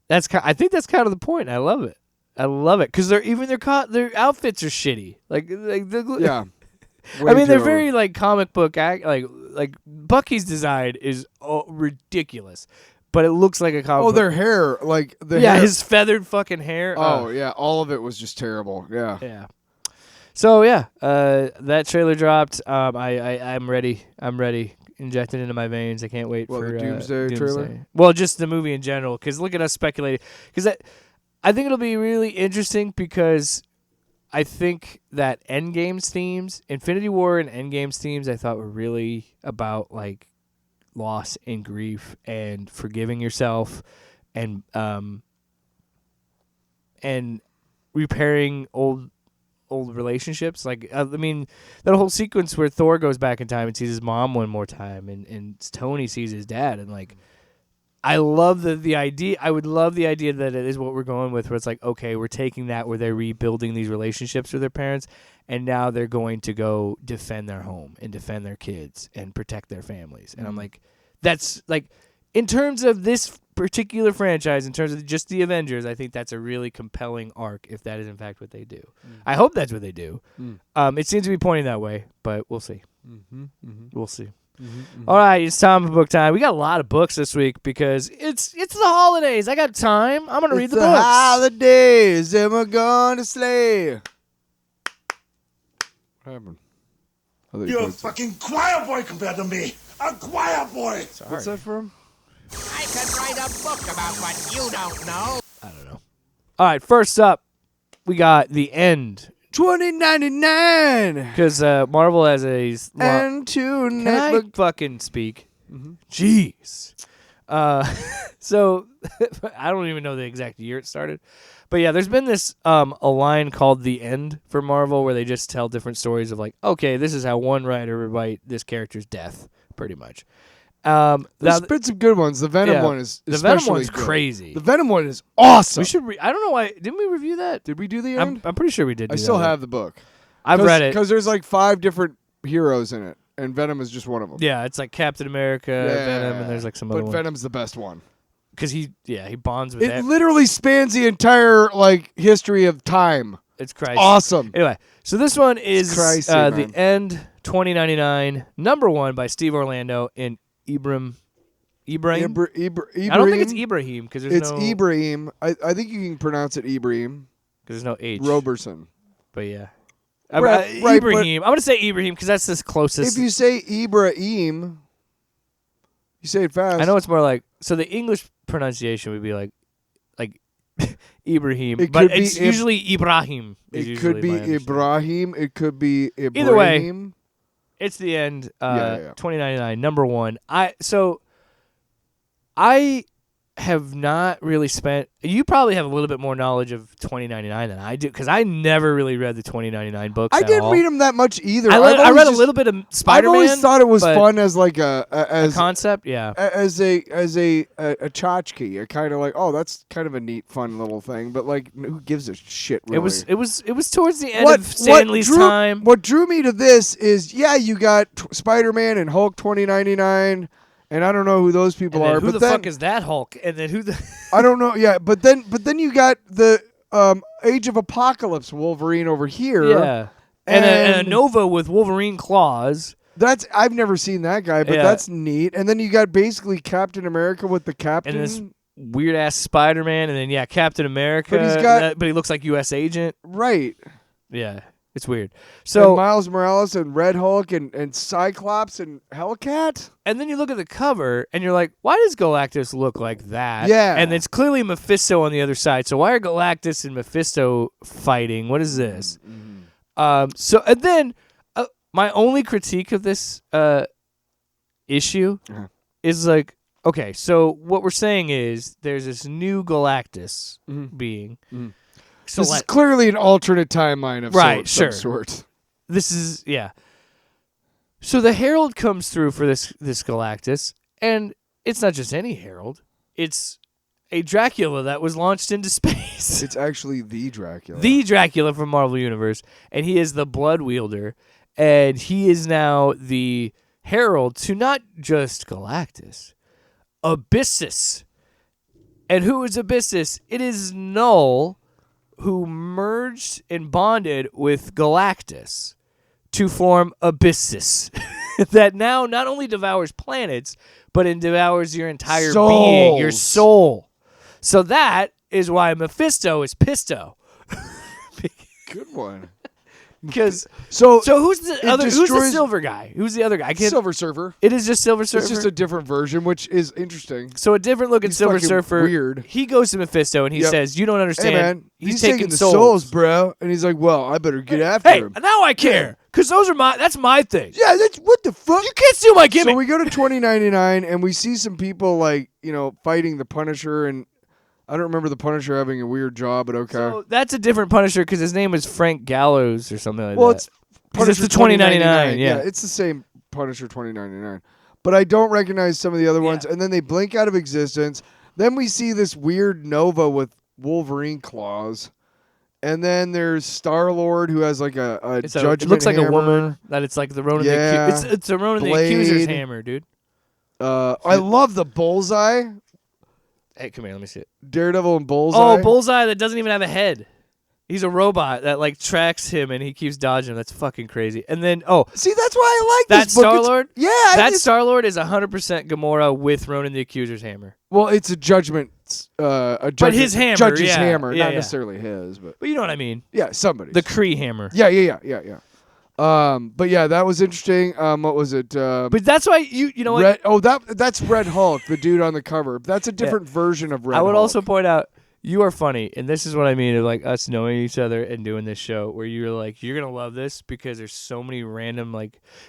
S3: I think that's kind of the point. I love it. I love it because their outfits are shitty.
S2: Yeah.
S3: I mean, they're
S2: Way too
S3: very like comic book like Bucky's design is ridiculous, but it looks like a comic.
S2: Oh,
S3: book.
S2: their hair, like the
S3: Yeah,
S2: hair.
S3: his feathered fucking hair.
S2: Oh yeah, all of it was just terrible. Yeah.
S3: Yeah. So yeah, that trailer dropped. I'm ready. I'm ready. Injected into my veins. I can't wait
S2: Well,
S3: for
S2: the Doomsday trailer?
S3: Well, just the movie in general. Because look at us speculating. Because I think it'll be really interesting because I think that Endgame's themes, Infinity War and Endgame's themes, I thought were really about like loss and grief and forgiving yourself and repairing old relationships. Like I mean, that whole sequence where Thor goes back in time and sees his mom one more time, and Tony sees his dad, and like, I love the idea. I would love the idea that it is what we're going with, where it's like, okay, we're taking that where they're rebuilding these relationships with their parents, and now they're going to go defend their home and defend their kids and protect their families. And I'm like, that's like, in terms of this particular franchise, in terms of just the Avengers, I think that's a really compelling arc if that is in fact what they do. I hope that's what they do. It seems to be pointing that way, but we'll see. We'll see. All right, it's comic book time. We got a lot of books this week because it's the holidays. I got time. I'm gonna read the books.
S2: Holidays, and we're going to slay. What happened?
S4: You're a fucking choir boy compared to me. A choir boy.
S2: What's that from?
S6: I could write a book about what you don't know.
S3: I don't know. All right, first up, we got The End.
S2: 2099.
S3: Because Marvel has a...
S2: And to
S3: Can I
S2: network.
S3: fucking speak? Jeez. So, I don't even know the exact year it started. But yeah, there's been this a line called The End for Marvel where they just tell different stories of like, okay, this is how one writer would write this character's death, pretty much.
S2: There's been some good ones. The Venom one is
S3: the Venom
S2: especially
S3: one's
S2: good.
S3: crazy.
S2: The Venom one is awesome.
S3: We should. I don't know why. Didn't we review that?
S2: Did we do the end?
S3: I'm pretty sure we did.
S2: I
S3: do
S2: still
S3: that.
S2: have the book.
S3: I've read it
S2: because there's like 5 different heroes in it, and Venom is just one of them.
S3: Yeah, it's like Captain America, Venom, and there's like some other
S2: But
S3: one.
S2: Venom's the best one.
S3: Because he bonds with
S2: It literally spans the entire like history of time.
S3: It's crazy.
S2: Awesome.
S3: Anyway, so this one is
S2: Christ,
S3: The
S2: man.
S3: End 2099, #1 by Steve Orlando and Ibraim.
S2: Ibraim.
S3: I don't think it's Ibrahim because there's
S2: It's
S3: no
S2: Ibraim. I think you can pronounce it Ibraim.
S3: because there's no H.
S2: Roberson.
S3: But yeah,
S2: Right, but-
S3: Ibrahim. I'm gonna say Ibrahim because that's the closest.
S2: If you say Ibrahim, you say it fast.
S3: I know it's more like so. The English pronunciation would be like Ibrahim,
S2: It
S3: but
S2: could be
S3: it's usually Ibrahim. is
S2: It could
S3: usually
S2: be
S3: my understanding.
S2: Ibrahim. It could be Ibrahim.
S3: Either way, It's The End.
S2: Yeah.
S3: 2099, #1. I have not really spent. You probably have a little bit more knowledge of 2099 than I do because I never really read the 2099 books.
S2: I
S3: at
S2: didn't
S3: all.
S2: read them that much either.
S3: I
S2: I've
S3: read
S2: always
S3: a
S2: just-
S3: little bit of Spider-Man.
S2: I've always thought it was
S3: but
S2: fun as like a
S3: concept. Yeah,
S2: as a tchotchke. A kind of like, oh, that's kind of a neat, fun little thing. But like, who gives a shit? Really?
S3: it was towards the end of Stanley's time.
S2: What drew me to this is, yeah, you got Spider-Man and Hulk 2099, And I don't know who those people
S3: And then
S2: are.
S3: who
S2: but
S3: the fuck is that Hulk? And then who the...
S2: I don't know. Yeah, but then you got the Age of Apocalypse Wolverine over here.
S3: Yeah. And a Nova with Wolverine claws.
S2: I've never seen that guy, but that's neat. And then you got basically Captain America with the Captain.
S3: And this weird ass Spider-Man, and then Captain America. But he looks like U.S. agent.
S2: Right.
S3: Yeah, it's weird. So
S2: and Miles Morales and Red Hulk and Cyclops and Hellcat.
S3: And then you look at the cover, and you're like, why does Galactus look like that?
S2: Yeah.
S3: And it's clearly Mephisto on the other side. So why are Galactus and Mephisto fighting? What is this? And then my only critique of this issue is like, okay, so what we're saying is there's this new Galactus being. So
S2: this is clearly an alternate timeline of some sort.
S3: This is, So the Herald comes through for this Galactus, and it's not just any Herald. It's a Dracula that was launched into space.
S2: It's actually the Dracula.
S3: The Dracula from Marvel Universe, and he is the Blood Wielder, and he is now the Herald to not just Galactus, Abyssus. And who is Abyssus? It is Null, who merged and bonded with Galactus to form Abyssus, that now not only devours planets, but it devours your entire being, your soul. So that is why Mephisto is Pisto.
S2: Good one.
S3: Because
S2: so
S3: who's the other? Who's the silver guy? Who's the other guy?
S2: Silver Surfer.
S3: It is just Silver Surfer.
S2: It's just a different version, which is interesting.
S3: So a different looking Silver Surfer.
S2: Weird.
S3: He goes to Mephisto and he says, "You don't understand.
S2: Hey man,
S3: he's
S2: taking the souls, bro." And he's like, "Well, I better get after him."
S3: Now I care because that's my thing.
S2: Yeah, that's what the fuck.
S3: You can't steal my gimmick.
S2: So we go to 2099 and we see some people fighting the Punisher, and I don't remember the Punisher having a weird job, but okay.
S3: So that's a different Punisher because his name is Frank Gallows or something like that.
S2: Well, it's
S3: Punisher the 2099.
S2: Yeah, it's the same Punisher 2099. But I don't recognize some of the other ones, and then they blink out of existence. Then we see this weird Nova with Wolverine claws. And then there's Star-Lord who has like a judgment
S3: It looks like
S2: hammer.
S3: a woman. That it's like the Ronan the It's a Ronan the Accuser's hammer, dude.
S2: I love the Bullseye.
S3: Hey, come here. Let me see it.
S2: Daredevil and Bullseye.
S3: Oh, Bullseye that doesn't even have a head. He's a robot that tracks him and he keeps dodging him. That's fucking crazy. And then
S2: see, that's why I like
S3: that
S2: this book.
S3: Star-Lord.
S2: Yeah,
S3: Star-Lord is 100% Gamora with Ronan the Accuser's hammer.
S2: Well, it's a judgment.
S3: But his hammer,
S2: judge's hammer, not necessarily his, but
S3: you know what I mean.
S2: Yeah, somebody's.
S3: The Kree hammer.
S2: Yeah. But yeah, that was interesting. What was it?
S3: But that's why you know what?
S2: That's Red Hulk, the dude on the cover. That's a different version of Red Hulk.
S3: I would also point out you are funny, and this is what I mean of like us knowing each other and doing this show, where you're like you're gonna love this because there's so many random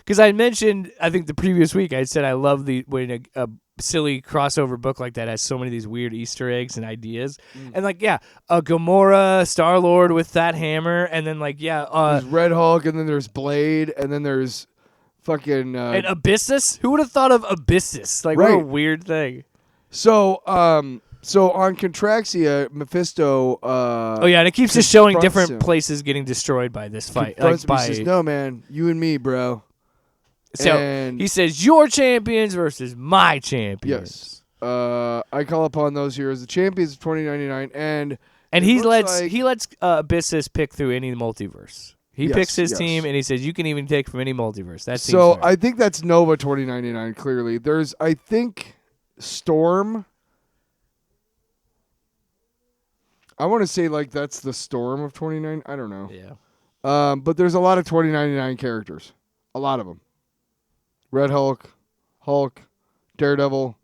S3: because I mentioned I think the previous week I said I love when a silly crossover book like that has so many of these weird Easter eggs and ideas, and a Gamora, Star-Lord with that hammer, and then
S2: there's Red Hulk, and then there's Blade, and then there's fucking
S3: and Abyssus. Who would have thought of Abyssus? What a weird thing.
S2: So on Contraxia, Mephisto.
S3: And it keeps just showing different places getting destroyed by this fight.
S2: He says, "No, man, you and me, bro."
S3: So he says, "Your champions versus my champions."
S2: Yes. I call upon those here as the champions of 2099,
S3: and he lets Abyssus pick through any multiverse. He picks his team, and he says, "You can even take from any multiverse." That's
S2: so. I think that's Nova 2099. Clearly, there's I think Storm. I want to say that's the Storm of 29. I don't know.
S3: Yeah.
S2: But there's a lot of 2099 characters. A lot of them. Red Hulk, Daredevil,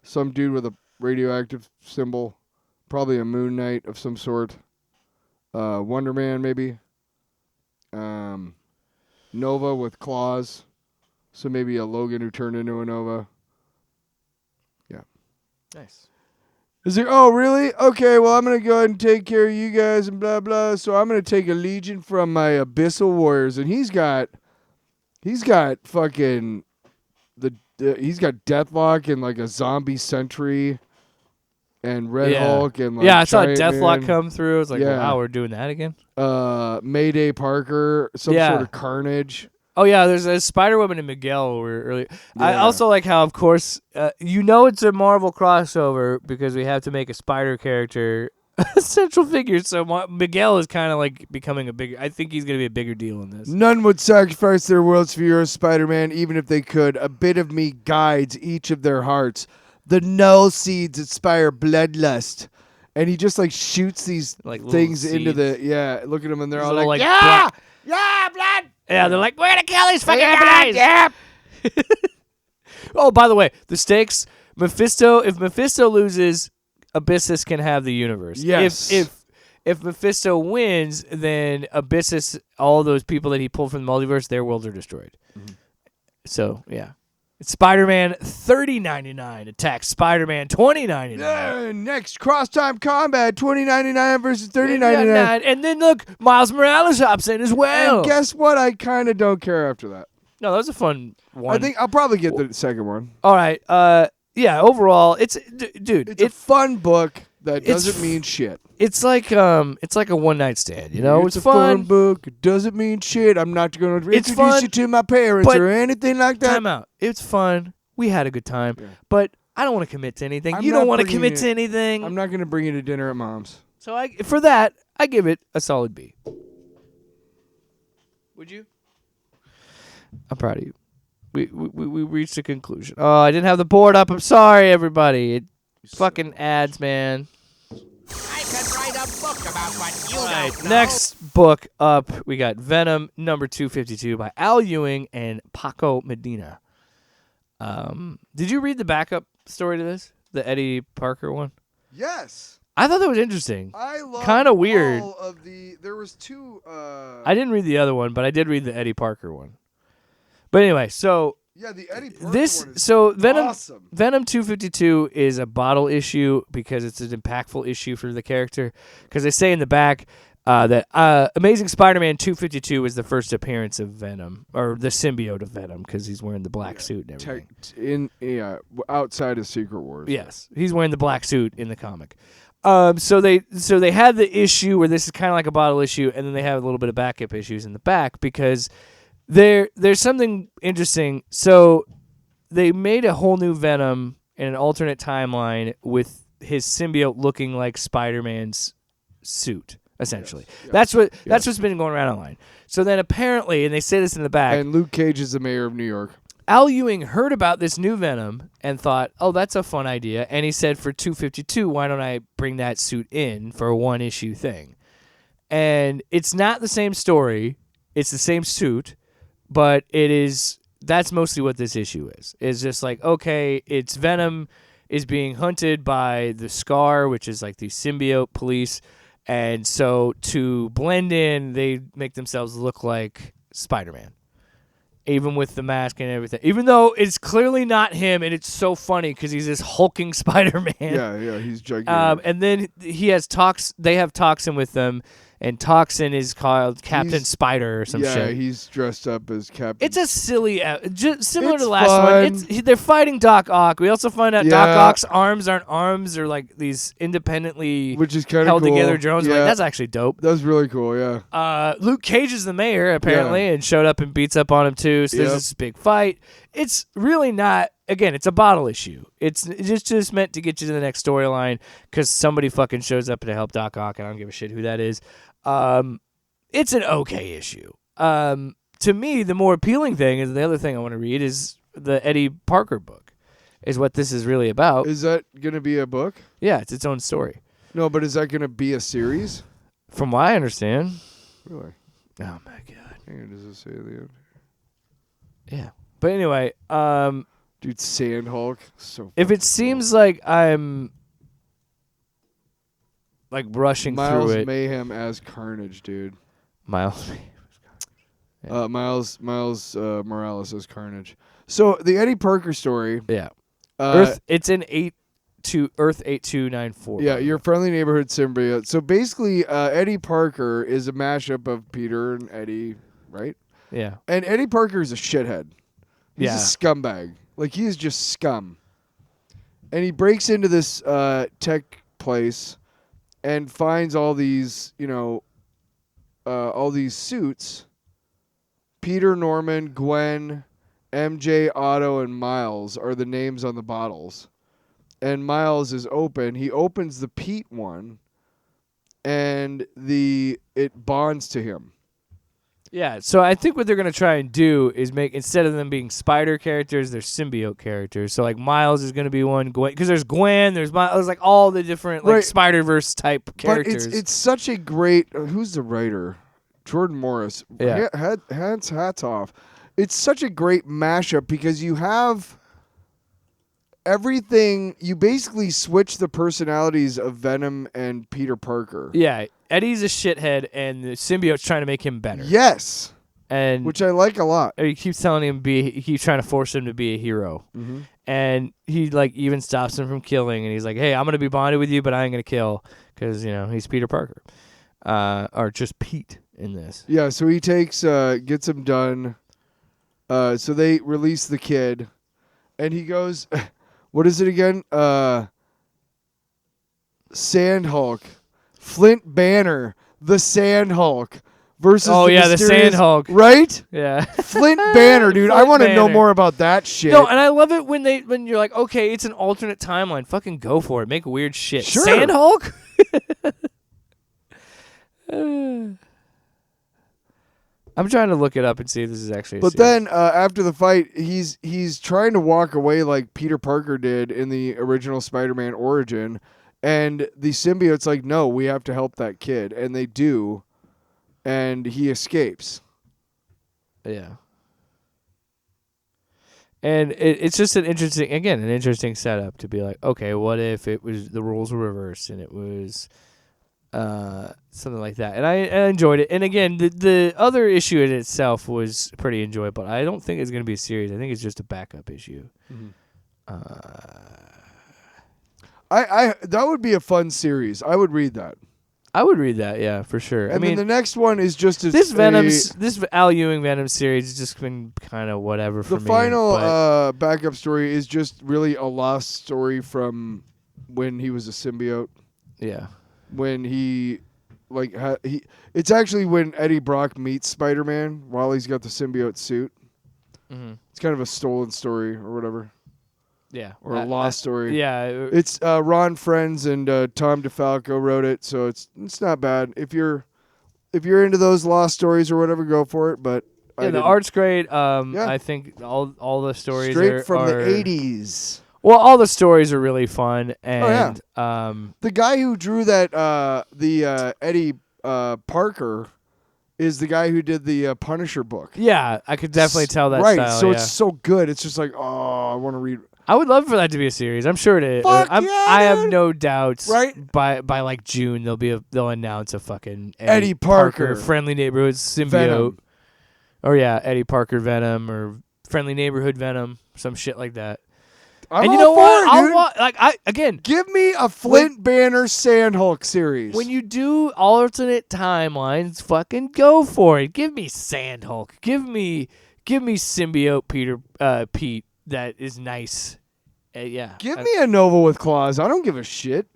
S2: some dude with a radioactive symbol, probably a Moon Knight of some sort. Wonder Man maybe. Nova with claws, so maybe a Logan who turned into a Nova. Yeah.
S3: Nice.
S2: Is there? Oh, really? Okay, well, I'm going to go ahead and take care of you guys and blah, blah. So I'm going to take a legion from my Abyssal Warriors, and he's got fucking he's got Deathlock and a zombie sentry and Red Hulk and
S3: I saw
S2: Giant
S3: Deathlock
S2: Man.
S3: come through. I was like, wow, we're doing that again?
S2: Mayday Parker, some sort of Carnage.
S3: Oh yeah, there's a Spider-Woman and Miguel were earlier. I
S2: Yeah.
S3: also like how, of course, it's a Marvel crossover because we have to make a Spider character a central figure. So Miguel is kind of like becoming a bigger. I think he's gonna be a bigger deal in this.
S2: None would sacrifice their worlds for your Spider-Man, even if they could. A bit of me guides each of their hearts. The null seeds inspire bloodlust. And he just like shoots these
S3: Like little
S2: things into
S3: seeds.
S2: look at them and they're
S3: These
S2: all
S3: little,
S2: like,
S3: yeah,
S6: Yeah, blood!
S3: yeah. They're like, we're gonna kill these fucking
S6: Yeah,
S3: guys.
S6: yeah.
S3: Oh, by the way, the stakes. If Mephisto loses, Abyssus can have the universe.
S2: Yes.
S3: If Mephisto wins, then Abyssus, all those people that he pulled from the multiverse, their worlds are destroyed.
S2: Mm-hmm.
S3: So yeah, it's Spider-Man $30.99 attacks Spider-Man $20.99.
S2: next cross-time combat, $20.99 versus $30.99.
S3: And then look, Miles Morales hops in as well.
S2: And guess what? I kind of don't care after that.
S3: No, that was a fun one.
S2: I think I'll probably get the second one.
S3: All right. Yeah. Overall, it's dude.
S2: It's a fun book that
S3: it's
S2: doesn't mean shit.
S3: It's like a one-night stand. You know,
S2: It's
S3: it's
S2: a fun
S3: fun.
S2: book. It doesn't mean shit. I'm not going to
S3: It's
S2: introduce
S3: fun,
S2: you to my parents
S3: but
S2: or anything like that.
S3: Time out. It's fun. We had a good time, but I don't want to commit to anything.
S2: I'm
S3: You
S2: not
S3: don't want to
S2: bringing
S3: commit
S2: it-
S3: to anything.
S2: I'm not going to bring you to dinner at mom's.
S3: So for that, I give it a solid B. Would you? I'm proud of you. We reached a conclusion. Oh, I didn't have the board up. I'm sorry, everybody. It fucking ads, man.
S6: I could write a book about what you
S3: All right,
S6: don't know.
S3: next book up, we got Venom number 252 by Al Ewing and Paco Medina. Did you read the backup story to this? The Eddie Parker one?
S2: Yes.
S3: I thought that was interesting.
S2: I love
S3: Kinda weird.
S2: all of the... There was two...
S3: I didn't read the other one, but I did read the Eddie Parker one. But anyway, so
S2: Yeah, the Eddie Parker
S3: this
S2: one is
S3: so Venom
S2: awesome.
S3: Venom 252 is a bottle issue because it's an impactful issue for the character. Because they say in the back that Amazing Spider-Man 252 is the first appearance of Venom, or the symbiote of Venom, because he's wearing the black suit and everything.
S2: Outside of Secret Wars.
S3: Yes, he's wearing the black suit in the comic. So they had the issue where this is kind of like a bottle issue, and then they have a little bit of backup issues in the back because there's something interesting. So they made a whole new Venom in an alternate timeline with his symbiote looking like Spider-Man's suit. Essentially, that's what's been going around online. So then apparently, and they say this in the back,
S2: And Luke Cage is the mayor of New York.
S3: Al Ewing heard about this new Venom and thought, oh, that's a fun idea. And he said, for 252, why don't I bring that suit in for a one-issue thing? And it's not the same story. It's the same suit, but that's mostly what this issue is. It's just like, okay, it's Venom is being hunted by the Scar, which is like the symbiote police. And so to blend in, they make themselves look like Spider-Man. Even with the mask and everything. Even though it's clearly not him, and it's so funny because he's this hulking Spider-Man.
S2: Yeah, he's gigantic.
S3: And then he has they have Toxin with them, and Toxin is called Captain Spider or some
S2: yeah,
S3: shit.
S2: he's dressed up as Captain.
S3: It's a silly, similar
S2: It's
S3: to the last
S2: fun.
S3: one. They're fighting Doc Ock. We also find out Doc
S2: Yeah.
S3: Ock's arms aren't arms; they're like these independently
S2: which is kind of
S3: held
S2: cool.
S3: together drones.
S2: Yeah,
S3: Like, that's actually dope.
S2: that's really cool. Yeah,
S3: Luke Cage is the mayor apparently, and showed up and beats up on him too. So there's
S2: Yep.
S3: this big fight. It's really not. Again, it's a bottle issue. It's just meant to get you to the next storyline because somebody fucking shows up to help Doc Ock, and I don't give a shit who that is. It's an okay issue. To me, the more appealing thing is the other thing I want to read is the Eddie Parker book. Is what this is really about.
S2: is that gonna be a book?
S3: Yeah, it's its own story.
S2: No, but is that gonna be a series?
S3: From what I understand.
S2: Really?
S3: Oh my god.
S2: Hang on, does it say at the end?
S3: Yeah. But anyway,
S2: Dude, Sand Hulk. So.
S3: if
S2: fucking
S3: it seems like I'm like rushing
S2: cool. Miles
S3: through it,
S2: Mayhem as Carnage, dude.
S3: Miles.
S2: Miles Morales as Carnage. So the Eddie Parker story.
S3: Yeah.
S2: Uh,
S3: It's in Earth 8294.
S2: Yeah, your friendly neighborhood symbiote. So basically, Eddie Parker is a mashup of Peter and Eddie, right?
S3: Yeah.
S2: And Eddie Parker is a shithead. He's
S3: Yeah.
S2: a scumbag. Like, he is just scum. And he breaks into this tech place and finds all these, all these suits Peter, Norman, Gwen, MJ, Otto, and Miles are the names on the bottles. And Miles is open. He opens the Pete one, and it bonds to him.
S3: Yeah, so I think what they're going to try and do is make, instead of them being spider characters, they're symbiote characters. So, like, Miles is going to be one, because there's Gwen, there's Miles, like, all the different, like, Spider-Verse type characters.
S2: But it's such a great, who's the writer? Jordan Morris.
S3: Yeah.
S2: Hats off. It's such a great mashup because you have everything, you basically switch the personalities of Venom and Peter Parker.
S3: Yeah, Eddie's a shithead, and the symbiote's trying to make him better.
S2: Yes.
S3: And
S2: which I like a lot.
S3: He keeps telling him he keeps trying to force him to be a hero.
S2: Mm-hmm.
S3: And he like even stops him from killing, and he's like, "Hey, I'm gonna be bonded with you, but I ain't gonna kill because he's Peter Parker, or just Pete in this."
S2: Yeah, so he takes gets him done. So they release the kid, and he goes, "What is it again? Sand Hulk, Flint Banner, the Sand Hulk." Versus
S3: the Sand Hulk.
S2: Right?
S3: Yeah.
S2: Flint Banner, dude. I want to know more about that shit.
S3: No, and I love it when you're like, okay, it's an alternate timeline. Fucking go for it. Make weird shit.
S2: Sure.
S3: Sand Hulk? I'm trying to look it up and see if this is actually
S2: But then after the fight, he's trying to walk away like Peter Parker did in the original Spider-Man origin. And the symbiote's like, no, we have to help that kid. And they do. And he escapes.
S3: Yeah. And it's just an interesting setup to be like, okay, what if it was the roles were reversed and it was something like that. And I enjoyed it. And again, the other issue in itself was pretty enjoyable. I don't think it's going to be a series. I think it's just a backup issue.
S2: Mm-hmm. That would be a fun series. I would read that.
S3: I would read that, yeah, for sure.
S2: And then the next one is just
S3: this Al Ewing Venom series has just been kind of whatever for me.
S2: The final backup story is just really a lost story from when he was a symbiote.
S3: Yeah.
S2: When he it's actually when Eddie Brock meets Spider-Man while he's got the symbiote suit.
S3: Mm-hmm.
S2: It's kind of a stolen story or whatever.
S3: Yeah.
S2: Or a lost story.
S3: Yeah.
S2: It's Ron Frenz and Tom DeFalco wrote it, so it's not bad. If you're into those lost stories or whatever, go for it. But
S3: the art's great. I think all the stories
S2: straight from
S3: are
S2: the 80s.
S3: Well, all the stories are really fun, and
S2: the guy who drew that the Eddie Parker is the guy who did the Punisher book.
S3: Yeah, I could definitely tell that
S2: right,
S3: style,
S2: so it's so good. It's just like, I want to read.
S3: I would love for that to be a series. I'm sure it is. I have no doubts.
S2: Right?
S3: By like June, they'll announce a fucking
S2: Eddie Parker
S3: friendly neighborhood symbiote.
S2: Venom.
S3: Or Eddie Parker Venom or friendly neighborhood Venom, some shit like that.
S2: I'm
S3: and you
S2: all
S3: know what?
S2: for it, dude. Give me a Flint Banner Sand Hulk series.
S3: When you do alternate timelines, fucking go for it. Give me Sand Hulk. Give me symbiote Pete that is nice.
S2: Give me a Nova with claws. I don't give a shit.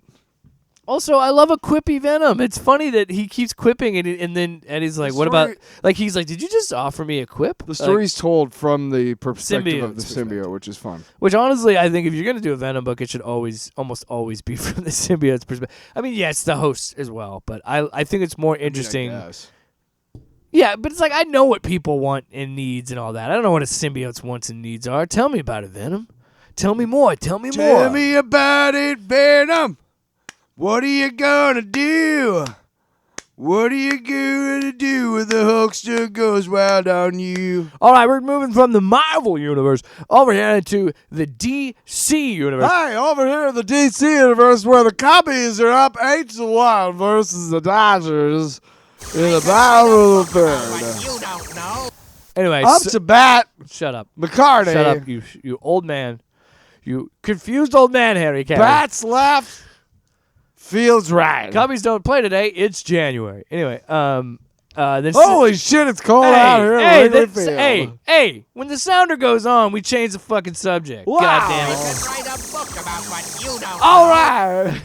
S3: Also, I love a quippy Venom. It's funny that he keeps quipping, and then Eddie's like, "What about?" Like he's like, "Did you just offer me a quip?"
S2: The story's told from the perspective of the symbiote, which is fun.
S3: Which honestly, I think if you're gonna do a Venom book, it should almost always be from the symbiote's perspective. I mean, it's the host as well, but I think it's more interesting.
S2: I guess.
S3: Yeah, but it's like I know what people want and needs and all that. I don't know what a symbiote's wants and needs are. Tell me about it, Venom. Tell me more. Tell me more.
S2: Tell me about it, Venom. What are you gonna do? What are you gonna do when the Hulkster goes wild on you?
S3: All right, we're moving from the Marvel universe over here into the DC universe.
S2: Hi, over here in the DC universe where the Cubbies are up 8-1 versus the Dodgers in the battle of the third.
S6: You don't know.
S3: Anyway,
S2: up to bat.
S3: Shut up.
S2: McCartney.
S3: Shut up, you old man. You confused old man, Harry Cavill.
S2: Bats left. Feels right.
S3: Cubbies don't play today. It's January. Anyway, then
S2: holy shit, it's cold out here.
S3: Hey, when the sounder goes on, we change the fucking subject.
S2: Wow.
S3: God damn
S6: You
S3: it.
S6: could write a book about what you don't
S2: All
S6: know.
S2: right.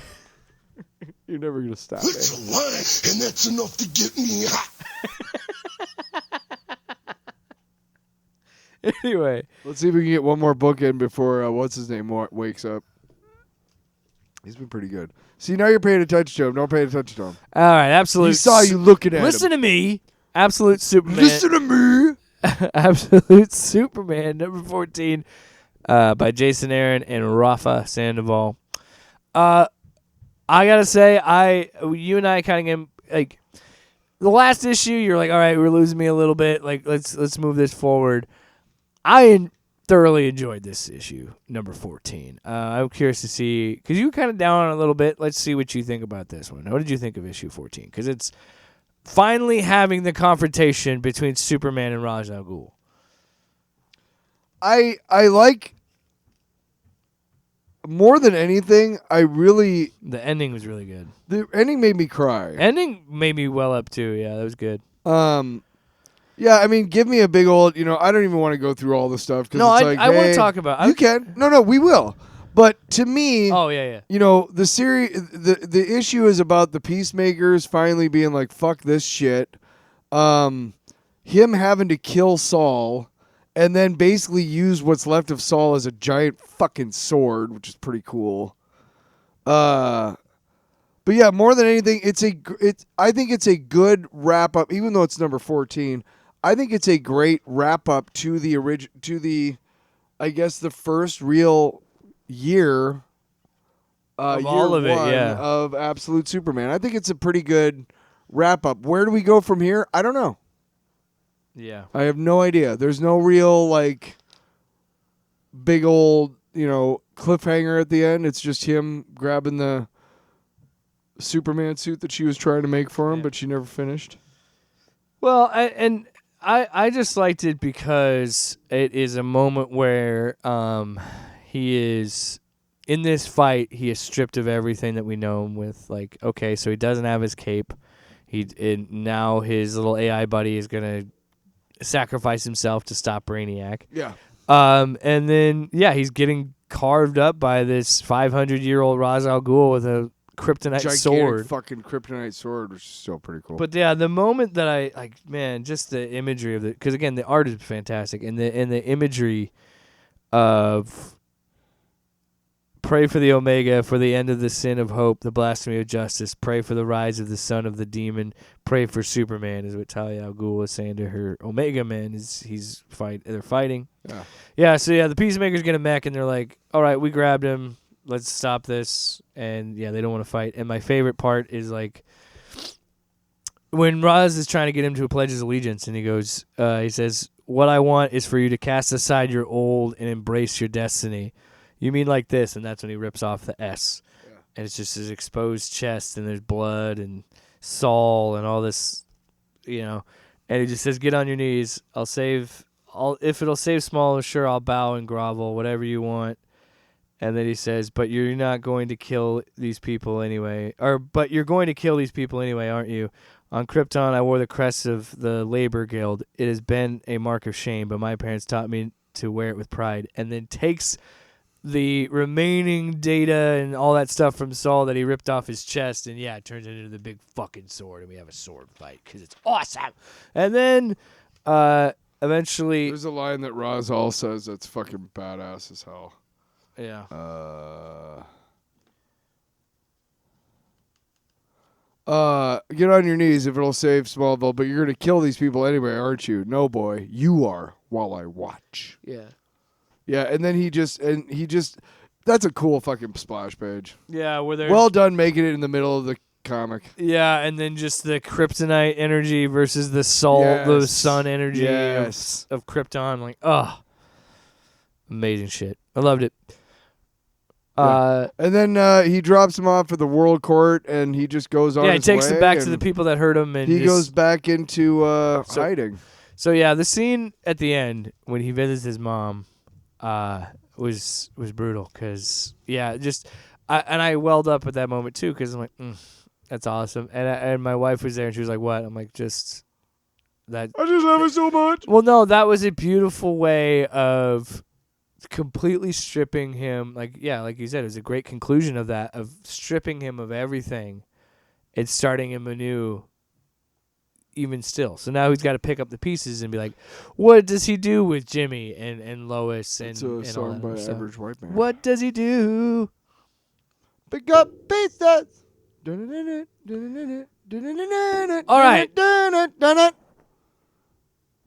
S2: You're never going to stop me.
S4: That's a lie, and that's enough to get me hot.
S3: Anyway,
S2: let's see if we can get one more book in before what's his name wakes up. He's been pretty good. See, now you're paying attention to him. Don't pay attention to him.
S3: all right, absolute.
S2: He saw you looking at
S3: Listen
S2: him.
S3: to me, Absolute Superman.
S2: Listen to me.
S3: Absolute Superman, number 14, by Jason Aaron and Rafa Sandoval. I gotta say, you and I kind of like the last issue. You're like, all right, we're losing me a little bit. Like, let's move this forward. I thoroughly enjoyed this issue, number 14. I'm curious to see, because you were kind of down on it a little bit. Let's see what you think about this one. What did you think of issue 14? Because it's finally having the confrontation between Superman and Ra's al Ghul.
S2: I like, more than anything,
S3: The ending was really good.
S2: the ending made me cry.
S3: Ending made me well up too. Yeah, that was good.
S2: Yeah, I mean, give me a big old, I don't even want to go through all the stuff. Cause
S3: No,
S2: it's
S3: I
S2: like,
S3: want to
S2: hey,
S3: talk about.
S2: You can. No, we will. But to me,
S3: Oh yeah.
S2: the series, the issue is about the Peacemakers finally being like, fuck this shit. Him having to kill Saul and then basically use what's left of Saul as a giant fucking sword, which is pretty cool. But yeah, more than anything, I think it's a good wrap up, even though it's number 14. I think it's a great wrap up to the I guess the first real year
S3: Of
S2: year
S3: all of it,
S2: one
S3: yeah.
S2: of Absolute Superman. I think it's a pretty good wrap up. Where do we go from here? I don't know.
S3: Yeah.
S2: I have no idea. There's no real like big old, cliffhanger at the end. It's just him grabbing the Superman suit that she was trying to make for him, but she never finished.
S3: Well, I just liked it because it is a moment where he is in this fight. He is stripped of everything that we know him with. Like, okay, so he doesn't have his cape. Now his little AI buddy is gonna sacrifice himself to stop Brainiac.
S2: Yeah.
S3: And then he's getting carved up by this 500-year-old Ra's al Ghul with a kryptonite
S2: Gigantic
S3: sword.
S2: fucking kryptonite sword, which is still pretty cool.
S3: But yeah, the moment that I like, man, just the imagery of it, because again, the art is fantastic, and the imagery of pray for the Omega, for the end of the sin of hope, the blasphemy of justice. Pray for the rise of the son of the demon. Pray for Superman, is what Talia al Ghul is saying to her Omega man. They're fighting. Yeah. So the Peacemakers get a mech, and they're like, "All right, we grabbed him. Let's stop this." And they don't want to fight. And my favorite part is like when Ra's is trying to get him to pledge his allegiance, and he goes, he says, "What I want is for you to cast aside your old and embrace your destiny. You mean like this?" And that's when he rips off the S. Yeah. And it's just his exposed chest, and there's blood and Saul and all this, And he just says, "Get on your knees. If it'll save small, sure, I'll bow and grovel, whatever you want." And then he says, "But you're not going to kill these people anyway. But you're going to kill these people anyway, aren't you? On Krypton, I wore the crest of the Labor Guild. It has been a mark of shame, but my parents taught me to wear it with pride." And then takes the remaining data and all that stuff from Saul that he ripped off his chest, and it turns it into the big fucking sword, and we have a sword fight because it's awesome. And then eventually,
S2: there's a line that Ra's al says that's fucking badass as hell.
S3: Yeah.
S2: Get on your knees if it'll save Smallville, but you're gonna kill these people anyway, aren't you? No, boy, you are. While I watch.
S3: Yeah.
S2: Yeah, and then he just that's a cool fucking splash page.
S3: Yeah, where they're
S2: well done making it in the middle of the comic.
S3: Yeah, and then just the kryptonite energy versus the the sun energy of Krypton. Like, amazing shit. I loved it.
S2: And then he drops him off at the World Court, and he just goes on.
S3: Yeah, he
S2: his
S3: takes
S2: way,
S3: him back to the people that hurt him, and
S2: he goes back into hiding.
S3: So the scene at the end when he visits his mom was brutal because I welled up at that moment too because I'm like, that's awesome, and my wife was there and she was like, "What?" I'm like, "Just that."
S2: I just love it so much.
S3: Well, no, that was a beautiful way of completely stripping him. Like you said, it was a great conclusion of that, of stripping him of everything and starting him anew. even still. So now he's got to pick up the pieces and be like, what does he do with Jimmy and Lois and
S2: It's a
S3: and
S2: song
S3: all that
S2: by
S3: other stuff?
S2: Average White Man.
S3: What does he do?
S2: Pick up pieces. All
S3: right.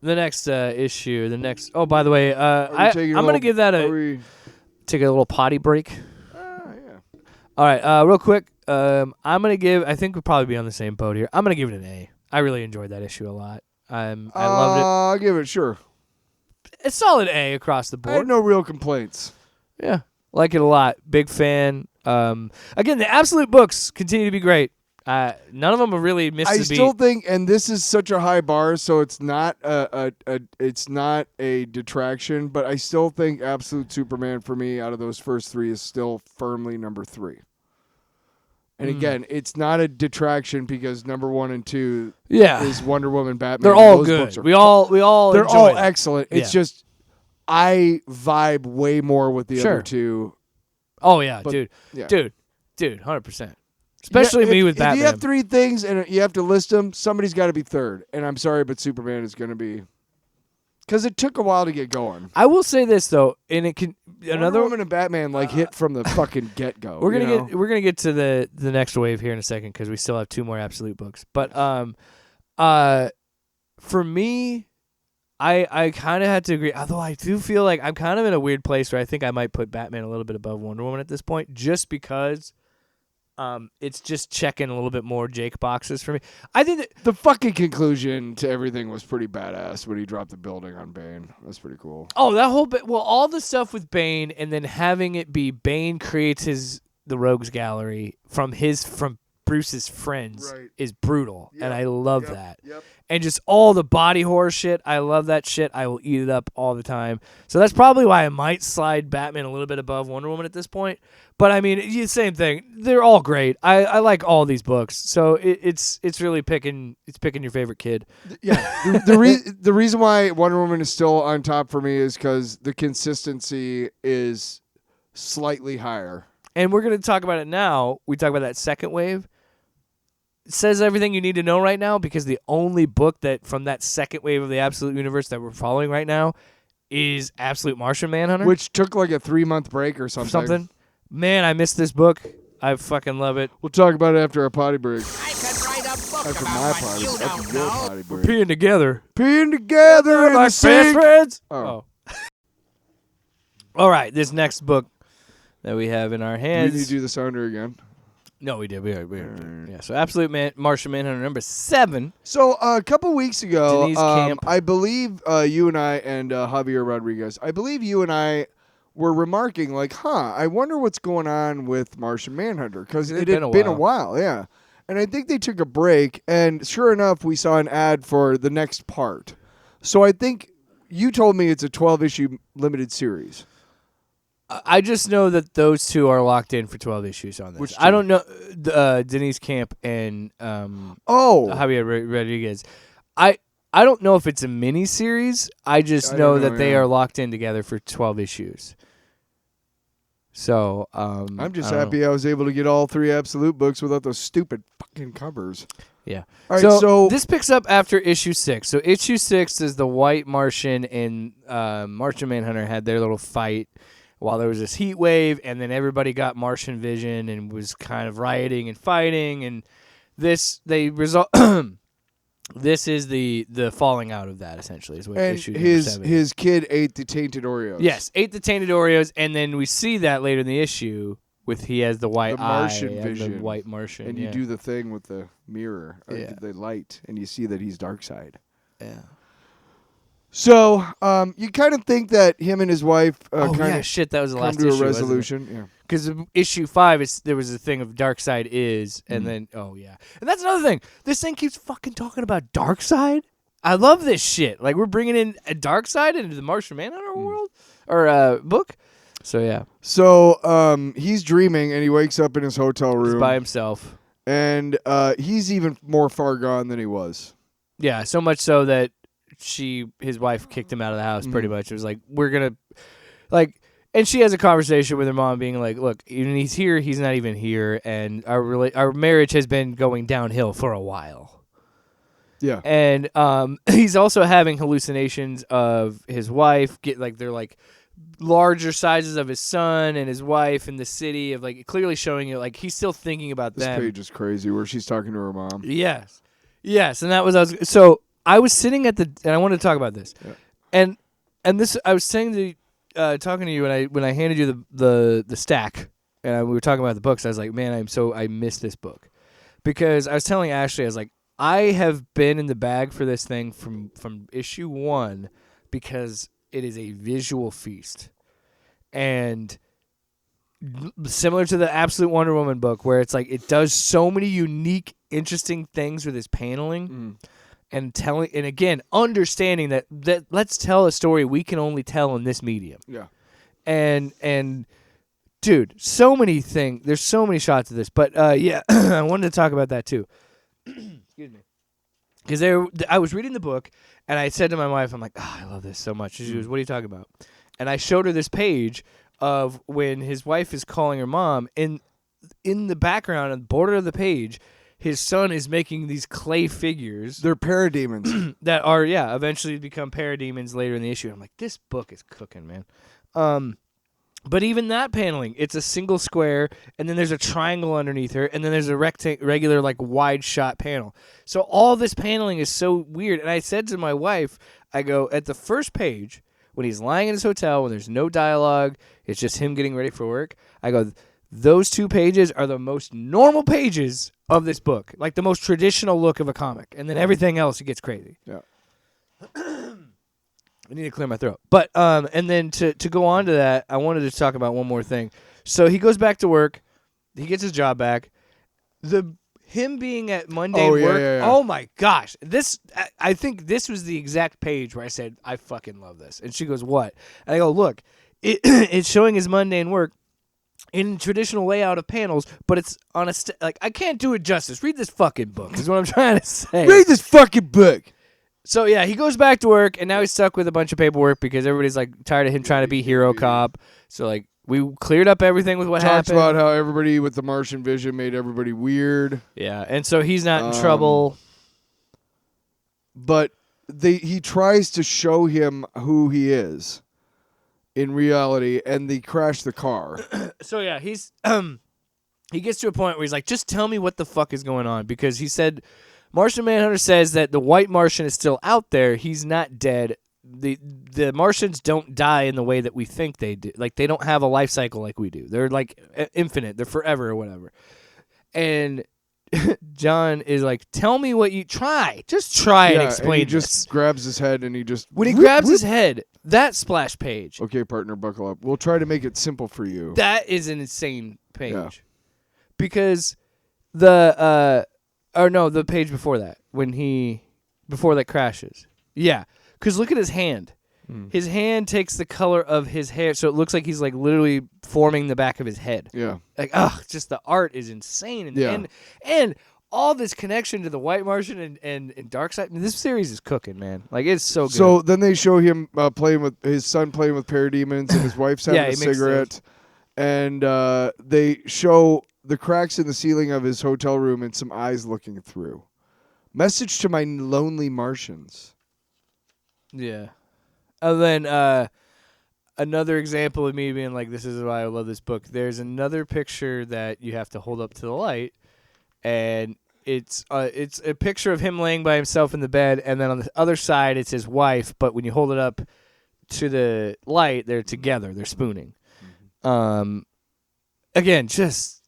S3: The next issue, the next. Oh, by the way, I'm gonna give that take a little potty break.
S2: Yeah.
S3: All right, real quick. I'm gonna give. I think we'll probably be on the same boat here. I'm gonna give it an A. I really enjoyed that issue a lot. I loved it.
S2: I'll give it sure.
S3: A solid A across the
S2: I
S3: board.
S2: had no real complaints.
S3: Yeah, like it a lot. Big fan. Again, the Absolute books continue to be great. None of them have really missed the beat.
S2: I still think, and this is such a high bar, so it's not it's not a detraction, but I still think Absolute Superman for me out of those first three is still firmly number 3. And again, it's not a detraction because number 1 and 2 is Wonder Woman, Batman.
S3: They're all
S2: those
S3: good.
S2: books are
S3: We all
S2: they're
S3: enjoy
S2: all
S3: them.
S2: excellent. It's
S3: Yeah.
S2: just I vibe way more with the
S3: Sure.
S2: other two.
S3: Oh yeah,
S2: But-
S3: dude,
S2: yeah.
S3: dude, 100%. Especially
S2: Yeah,
S3: me with
S2: if
S3: Batman.
S2: you have 3 things and you have to list them, somebody's got to be third. And I'm sorry, but Superman is going to be because it took a while to get going.
S3: I will say this though, and it can
S2: Wonder Woman and Batman hit from the fucking get go.
S3: We're gonna get to the next wave here in a second because we still have 2 more Absolute books. But for me, I kind of had to agree. Although I do feel like I'm kind of in a weird place where I think I might put Batman a little bit above Wonder Woman at this point, just because. It's just checking a little bit more Jake boxes for me. I think that
S2: the fucking conclusion to everything was pretty badass when he dropped the building on Bane. That's pretty cool.
S3: Oh, that whole bit. Well, all the stuff with Bane, and then having it be Bane creates the Rogues Gallery from Bruce's friends is brutal, and I love that.
S2: Yep.
S3: And just all the body horror shit, I love that shit. I will eat it up all the time. So that's probably why I might slide Batman a little bit above Wonder Woman at this point. But I mean, same thing. They're all great. I like all these books. So it's really picking your favorite kid.
S2: Yeah. the reason why Wonder Woman is still on top for me is because the consistency is slightly higher.
S3: And we're going to talk about it now. We talk about that second wave. It says everything you need to know right now because the only book that from that second wave of the Absolute Universe that we're following right now is Absolute Martian Manhunter.
S2: Which took like a 3-month break or something.
S3: Man, I missed this book. I fucking love it.
S2: We'll talk about it after our potty break.
S6: I could write a book
S2: After
S6: about
S2: my
S6: what
S2: potty,
S6: you
S2: after
S6: don't
S2: your
S6: know.
S2: potty break.
S3: Peeing together.
S2: Peeing together in the
S3: Like best
S2: sink.
S3: friends.
S2: Oh.
S3: All right, this next book that we have in our
S2: We
S3: hands.
S2: need to do the sounder again.
S3: No, we did. We did. Yeah, so Absolute Martian Manhunter number 7.
S2: So a couple weeks ago,
S3: Deniz Camp.
S2: I believe you and I and Javier Rodriguez, I believe you and I were remarking like, I wonder what's going on with Martian Manhunter because it had been a while, yeah. And I think they took a break, and sure enough, we saw an ad for the next part. So I think you told me it's a 12-issue limited series.
S3: I just know that those two are locked in for 12 issues on this.
S2: Which two?
S3: I don't know Deniz Camp and Javier Rodriguez. I don't know if it's a mini series. I just know that they are locked in together for 12 issues. So
S2: I'm just happy I was able to get all 3 Absolute books without those stupid fucking covers.
S3: Yeah.
S2: All right, so
S3: this picks up after issue 6. So issue 6 is the White Martian and Martian Manhunter had their little fight while there was this heat wave, and then everybody got Martian vision and was kind of rioting and fighting, and this this is the falling out of that, essentially, is what
S2: and
S3: issue number 7 is.
S2: his kid ate the tainted Oreos.
S3: Yes, ate the tainted Oreos, and then we see that later in the issue with he has the white
S2: The
S3: eye
S2: Martian
S3: and
S2: vision.
S3: the white Martian.
S2: And you do the thing with the mirror, or
S3: Yeah.
S2: the light, and you see that he's Darkseid.
S3: Yeah.
S2: So you kind of think that him and his wife kind of
S3: shit, that was the
S2: come
S3: last
S2: to
S3: issue,
S2: a resolution. Yeah.
S3: Because issue 5 there was a thing of Darkseid is, and then and that's another thing. This thing keeps fucking talking about Darkseid. I love this shit. Like we're bringing in a Darkseid into the Martian Manhunter world or book. So yeah,
S2: so he's dreaming, and he wakes up in his hotel room
S3: he's by himself,
S2: and he's even more far gone than he was.
S3: Yeah, so much so that his wife kicked him out of the house. Pretty much, it was like we're gonna and she has a conversation with her mom, being like, "Look, even he's here, he's not even here, and our marriage has been going downhill for a while."
S2: Yeah.
S3: And he's also having hallucinations of his wife. They're like larger sizes of his son and his wife in the city, of like clearly showing you like he's still thinking about
S2: This
S3: them.
S2: page is crazy where she's talking to her mom.
S3: Yes, and that was so I was sitting and I wanted to talk about this, and this I was saying to talking to you when I handed you the stack and we were talking about the books. I was like, man, I missed this book because I was telling Ashley, I was like, I have been in the bag for this thing from issue 1 because it is a visual feast. And similar to the Absolute Wonder Woman book, where it's like it does so many unique, interesting things with its paneling and telling, and again, understanding that let's tell a story we can only tell in this medium.
S2: Yeah.
S3: And dude, so many things. There's so many shots of this, but yeah, I wanted to talk about that too. Excuse me. Because I was reading the book, and I said to my wife, I'm like, I love this so much. She goes, what are you talking about? And I showed her this page of when his wife is calling her mom, and in the background, on the border of the page, his son is making these clay figures.
S2: They're parademons.
S3: That are, eventually become parademons later in the issue. I'm like, this book is cooking, man. But even that paneling, it's a single square, and then there's a triangle underneath her, and then there's a regular, like, wide shot panel. So all this paneling is so weird. And I said to my wife, I go, at the first page, when he's lying in his hotel, when there's no dialogue, it's just him getting ready for work, I go, those 2 pages are the most normal pages of this book, like the most traditional look of a comic. And then everything else, it gets crazy.
S2: Yeah.
S3: I need to clear my throat. But and then to go on to that, I wanted to talk about one more thing. So he goes back to work. He gets his job back. Him being at mundane work.
S2: Yeah.
S3: Oh my gosh. I think this was the exact page where I said, I fucking love this. And she goes, what? And I go, look, it's showing his mundane work in traditional layout of panels, but it's on like I can't do it justice. Read this fucking book. Is what I'm trying to say.
S2: Read this fucking book.
S3: So, yeah, he goes back to work, and now he's stuck with a bunch of paperwork because everybody's, like, tired of him trying to be hero cop. So, like, we cleared up everything with what
S2: Talks
S3: happened.
S2: about how everybody with the Martian vision made everybody weird.
S3: Yeah, and so he's not in trouble.
S2: But he tries to show him who he is in reality, and they crash the car.
S3: So, yeah, he's he gets to a point where he's like, just tell me what the fuck is going on. Because he said... Martian Manhunter says that the white Martian is still out there. He's not dead. The Martians don't die in the way that we think they do. Like, they don't have a life cycle like we do. They're, like, infinite. They're forever or whatever. And John is like, tell me what you... Just try and explain
S2: and he just grabs his head and he just...
S3: When he grabs his head, that splash page...
S2: Okay, partner, buckle up. We'll try to make it simple for you.
S3: That is an insane page.
S2: Yeah.
S3: Because the page before that, before that crashes. Yeah, because look at his hand. His hand takes the color of his hair, so it looks like he's like literally forming the back of his head.
S2: Yeah.
S3: Like, just the art is insane. And all this connection to the White Martian and Darkseid. I mean, this series is cooking, man. Like, it's so good.
S2: So then they show him playing with his son playing with parademons, and his wife's having a cigarette. And they show the cracks in the ceiling of his hotel room and some eyes looking through. Message to my lonely Martians.
S3: Yeah. And then another example of me being like, this is why I love this book. There's another picture that you have to hold up to the light, and it's a picture of him laying by himself in the bed, and then on the other side it's his wife, but when you hold it up to the light, they're together. They're spooning. Again, just...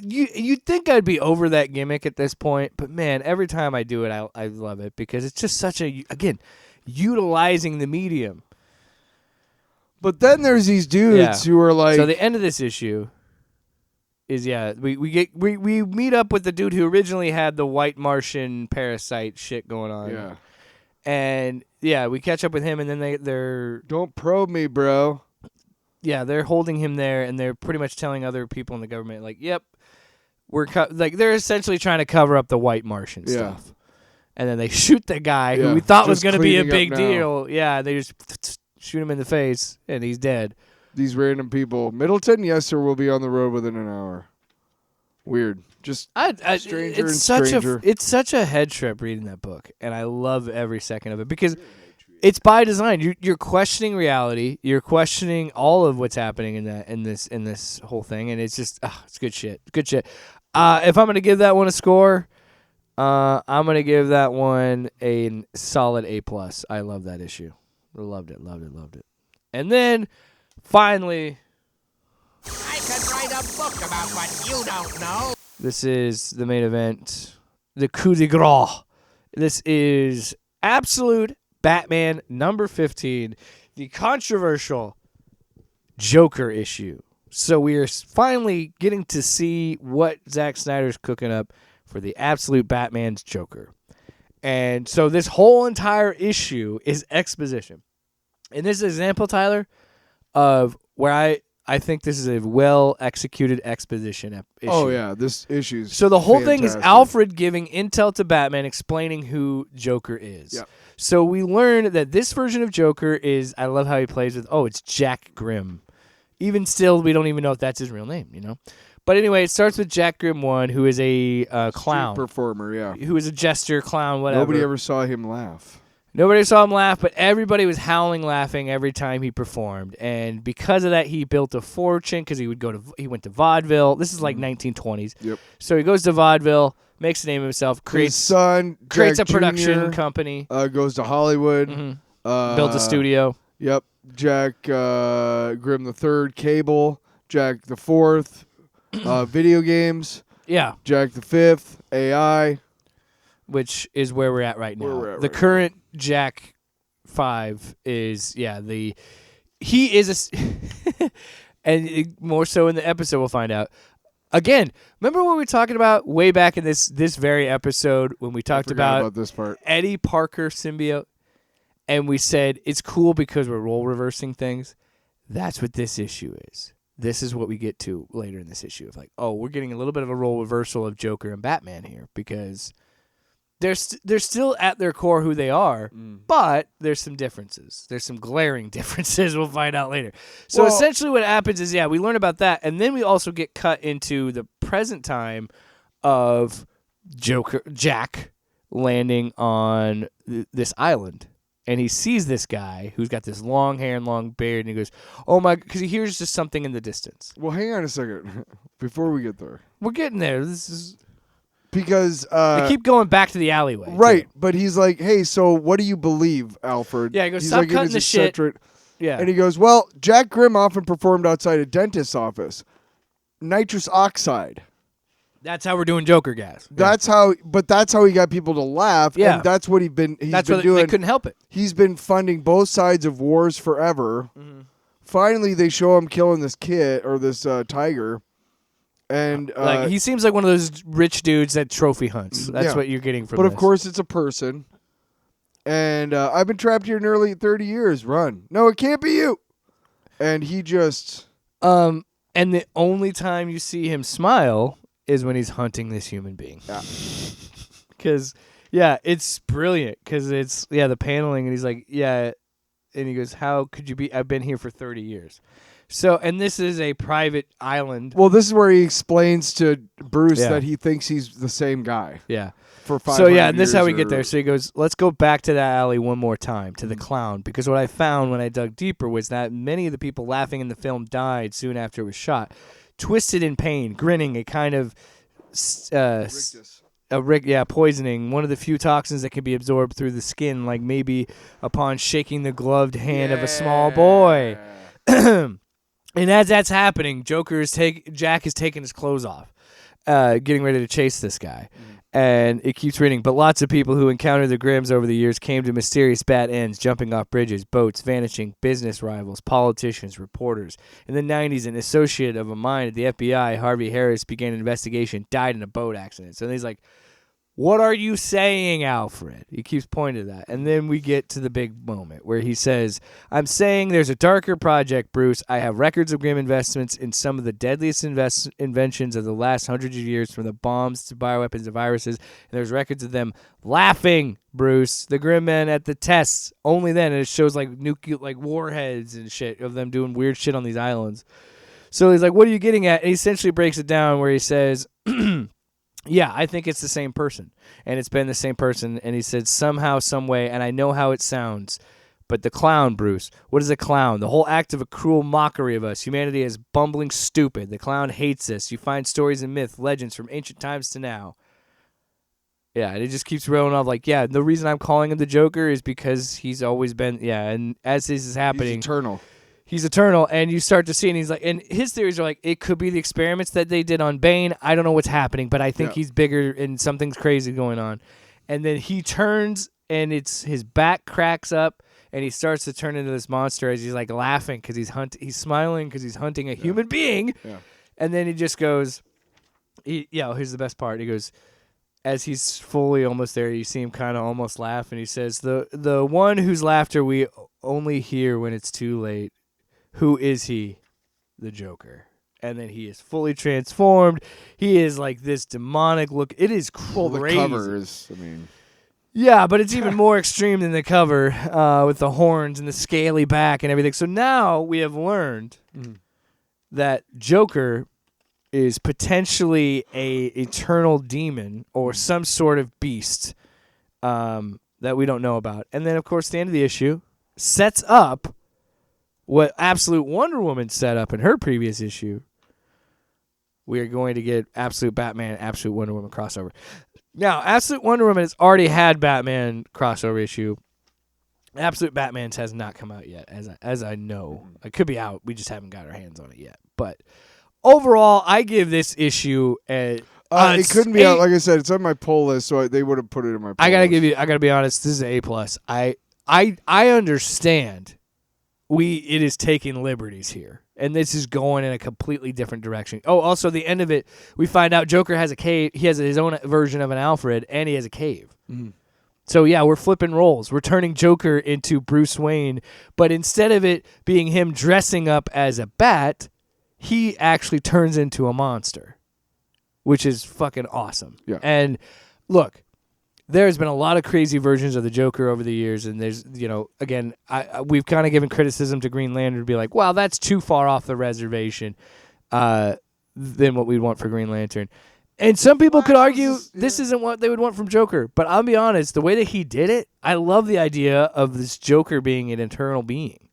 S3: You'd think I'd be over that gimmick at this point, but man, every time I do it, I love it because it's just such utilizing the medium.
S2: But then there's these dudes who are like...
S3: So the end of this issue is, we meet up with the dude who originally had the white Martian parasite shit going on.
S2: Yeah.
S3: And, we catch up with him, and then they're...
S2: Don't probe me, bro.
S3: Yeah, they're holding him there, and they're pretty much telling other people in the government, like, yep, they're essentially trying to cover up the white Martian stuff. And then they shoot the guy who we thought was going to be a big deal. Yeah, they just shoot him in the face, and he's dead.
S2: These random people. Middleton, yes, sir, will be on the road within an hour. Weird. Just
S3: stranger and stranger. It's such a head trip reading that book, and I love every second of it because it's by design. You're questioning reality. You're questioning all of what's happening in this whole thing, and it's just it's good shit. Good shit. If I'm gonna give that one a score, I'm gonna give that one a solid A+. I love that issue. Loved it. And then finally,
S6: I could write a book about what you don't know.
S3: this is the main event, the coup de grace. This is Absolute Batman number 15, the controversial Joker issue. So we are finally getting to see what Zack Snyder's cooking up for the Absolute Batman's Joker. And so this whole entire issue is exposition. And this is an example, Tyler, of where I think this is a well-executed exposition issue.
S2: Oh, yeah, this issue's
S3: So the whole thing is
S2: fantastic.
S3: Alfred giving intel to Batman, explaining who Joker is.
S2: Yep.
S3: So we learn that this version of Joker is, I love how he plays with, it's Jack Grimm. Even still, we don't even know if that's his real name, you know? But anyway, it starts with Jack Grimm 1, who is a clown.
S2: Street performer, yeah.
S3: Who is a jester, clown, whatever.
S2: Nobody ever saw him laugh.
S3: Nobody saw him laugh, but everybody was howling laughing every time he performed. And because of that, he built a fortune because he went to vaudeville. This is like 1920s.
S2: Yep.
S3: So he goes to vaudeville, makes a name of himself,
S2: His
S3: creates
S2: son,
S3: a
S2: Jack
S3: production
S2: Jr.,
S3: company,
S2: goes to Hollywood.
S3: builds a studio.
S2: Yep. Jack Grimm III, Cable. Jack the Fourth, video games.
S3: Yeah,
S2: Jack the Fifth, AI.
S3: which is where we're at right now.
S2: Where we're at
S3: The
S2: right
S3: current Jack 5 is, he is a, and more so in the episode we'll find out. Again, remember what we were talking about way back in this very episode when we talked
S2: about this part.
S3: Eddie Parker symbiote, and we said it's cool because we're role reversing things. That's what this issue is. This is what we get to later in this issue. Of like, we're getting a little bit of a role reversal of Joker and Batman here because they're still at their core who they are, but there's some differences. There's some glaring differences we'll find out later. So essentially what happens is, we learn about that, and then we also get cut into the present time of Jack landing on this island. And he sees this guy who's got this long hair and long beard, and he goes, oh my, because he hears just something in the distance.
S2: Well, hang on a second before we get there.
S3: We're getting there. This is
S2: because
S3: they keep going back to the alleyway.
S2: Right,
S3: too.
S2: but he's like, hey, so what do you believe, Alfred?
S3: Yeah, he goes,
S2: he's
S3: stop
S2: like,
S3: cutting the shit. Yeah.
S2: And he goes, well, Jack Grimm often performed outside a dentist's office. Nitrous oxide.
S3: That's how we're doing Joker gas.
S2: That's how he got people to laugh.
S3: Yeah.
S2: And that's what he's been doing.
S3: They couldn't help it.
S2: He's been funding both sides of wars forever. Mm-hmm. Finally, they show him killing this kid or this tiger. And
S3: he seems like one of those rich dudes that trophy hunts. That's what you're getting from
S2: But
S3: this.
S2: of course, it's a person. And I've been trapped here nearly 30 years. Run. No, it can't be you. And he just...
S3: And the only time you see him smile is when he's hunting this human being.
S2: Yeah.
S3: Because, it's brilliant. Because it's, the paneling. And he's like, and he goes, how could you be? I've been here for 30 years. So, and this is a private island.
S2: Well, this is where he explains to Bruce that he thinks he's the same guy.
S3: Yeah.
S2: For 500
S3: and this is how we
S2: years
S3: get there. So he goes, let's go back to that alley one more time, to the clown. Because what I found when I dug deeper was that many of the people laughing in the film died soon after it was shot. Twisted in pain, grinning, a kind of poisoning, one of the few toxins that can be absorbed through the skin, like maybe upon shaking the gloved hand of a small boy. And as that's happening, Jack is taking his clothes off, getting ready to chase this guy. And it keeps reading, but lots of people who encountered the Grimms over the years came to mysterious bad ends, jumping off bridges, boats, vanishing, business rivals, politicians, reporters. In the 90s, an associate of mine at the FBI, Harvey Harris, began an investigation, died in a boat accident. So he's like, what are you saying, Alfred? He keeps pointing to that. And then we get to the big moment where he says, I'm saying there's a darker project, Bruce. I have records of Grimm investments in some of the deadliest inventions of the last hundreds of years, from the bombs to bioweapons to viruses. And there's records of them laughing, Bruce. The Grimm men at the tests. Only then. And it shows like warheads and shit of them doing weird shit on these islands. So he's like, what are you getting at? And he essentially breaks it down where he says... Yeah, I think it's the same person, and it's been the same person. And he said somehow, some way, and I know how it sounds, but the clown, Bruce. What is a clown? The whole act of a cruel mockery of us. Humanity is bumbling stupid. The clown hates us. You find stories and myth, legends from ancient times to now. Yeah, and it just keeps rolling off like, yeah, the reason I'm calling him the Joker is because he's always been, and as this is happening.
S2: He's eternal.
S3: He's eternal, and you start to see, and he's like, and his theories are like, it could be the experiments that they did on Bane. I don't know what's happening, but I think he's bigger and something's crazy going on. And then he turns, and his back cracks up, and he starts to turn into this monster as he's like laughing because he's smiling because he's hunting a human being. Yeah. And then he just goes, here's the best part. He goes, as he's fully almost there, you see him kind of almost laugh, and he says, the one whose laughter we only hear when it's too late. Who is he? The Joker. And then he is fully transformed. He is like this demonic look. It is crazy.
S2: Well, the cover is,
S3: Yeah, but it's even more extreme than the cover with the horns and the scaly back and everything. So now we have learned that Joker is potentially a eternal demon or some sort of beast that we don't know about. And then, of course, the end of the issue sets up what Absolute Wonder Woman set up in her previous issue. We are going to get Absolute Batman, Absolute Wonder Woman crossover. Now, Absolute Wonder Woman has already had Batman crossover issue. Absolute Batman's has not come out yet, as I know. It could be out. We just haven't got our hands on it yet. But overall, I give this issue a...
S2: it couldn't be out. Like I said, it's on my poll list, so they would have put it in my poll
S3: I
S2: list.
S3: I gotta be honest, this is an A+. I understand it is taking liberties here, and this is going in a completely different direction. Oh, also the end of it, we find out Joker has a cave. He has his own version of an Alfred, and he has a cave. Mm-hmm. So yeah, we're flipping roles. We're turning Joker into Bruce Wayne, but instead of it being him dressing up as a bat, he actually turns into a monster, which is fucking awesome.
S2: Yeah.
S3: And look, there's been a lot of crazy versions of the Joker over the years, and there's, again, we've kind of given criticism to Green Lantern to be like, wow, that's too far off the reservation than what we'd want for Green Lantern. And some people could argue this isn't what they would want from Joker, but I'll be honest, the way that he did it, I love the idea of this Joker being an eternal being,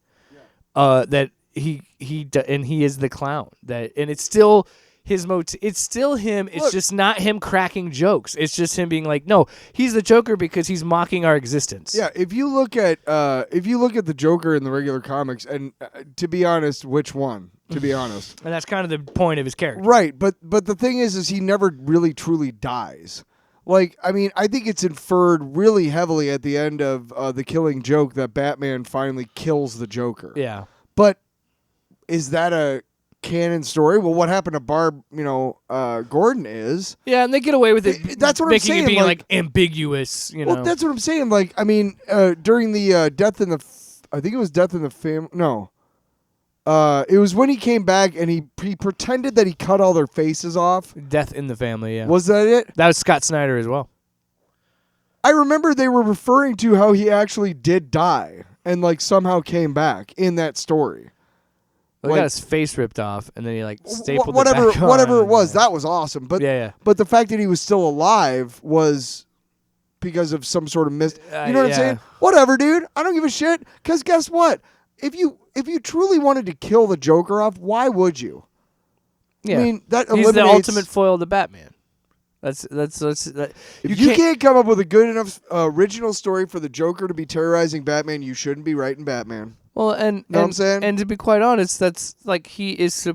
S3: that he is the clown, and it's still... it's still him. It's just not him cracking jokes. It's just him being like, no, he's the Joker because he's mocking our existence.
S2: Yeah, if you look at the Joker in the regular comics, and to be honest, which one? To be honest,
S3: and that's kind of the point of his character,
S2: right? But the thing is he never really truly dies. Like, I mean, I think it's inferred really heavily at the end of the Killing Joke that Batman finally kills the Joker.
S3: Yeah,
S2: but is that a canon story? Well, what happened to Barb, Gordon is...
S3: Yeah, and they get away with it.
S2: That's what I'm saying.
S3: Making it being, like ambiguous,
S2: Well, that's what I'm saying. Like, I mean, during the Death in the... I think it was Death in the Family... No. It was when he came back and he pretended that he cut all their faces off.
S3: Death in the Family, yeah.
S2: Was that it?
S3: That was Scott Snyder as well.
S2: I remember they were referring to how he actually did die and, like, somehow came back in that story.
S3: Well, he got his face ripped off, and then he stapled it back on.
S2: Whatever it was, that was awesome. But
S3: yeah.
S2: But the fact that he was still alive was because of some sort of you know what I'm saying? Whatever, dude. I don't give a shit. Because guess what? If you truly wanted to kill the Joker off, why would you?
S3: Yeah.
S2: I mean, that
S3: he's the ultimate foil to Batman. If
S2: you can't come up with a good enough original story for the Joker to be terrorizing Batman, you shouldn't be writing Batman.
S3: Well, and
S2: know what I'm saying?
S3: And to be quite honest, that's like he is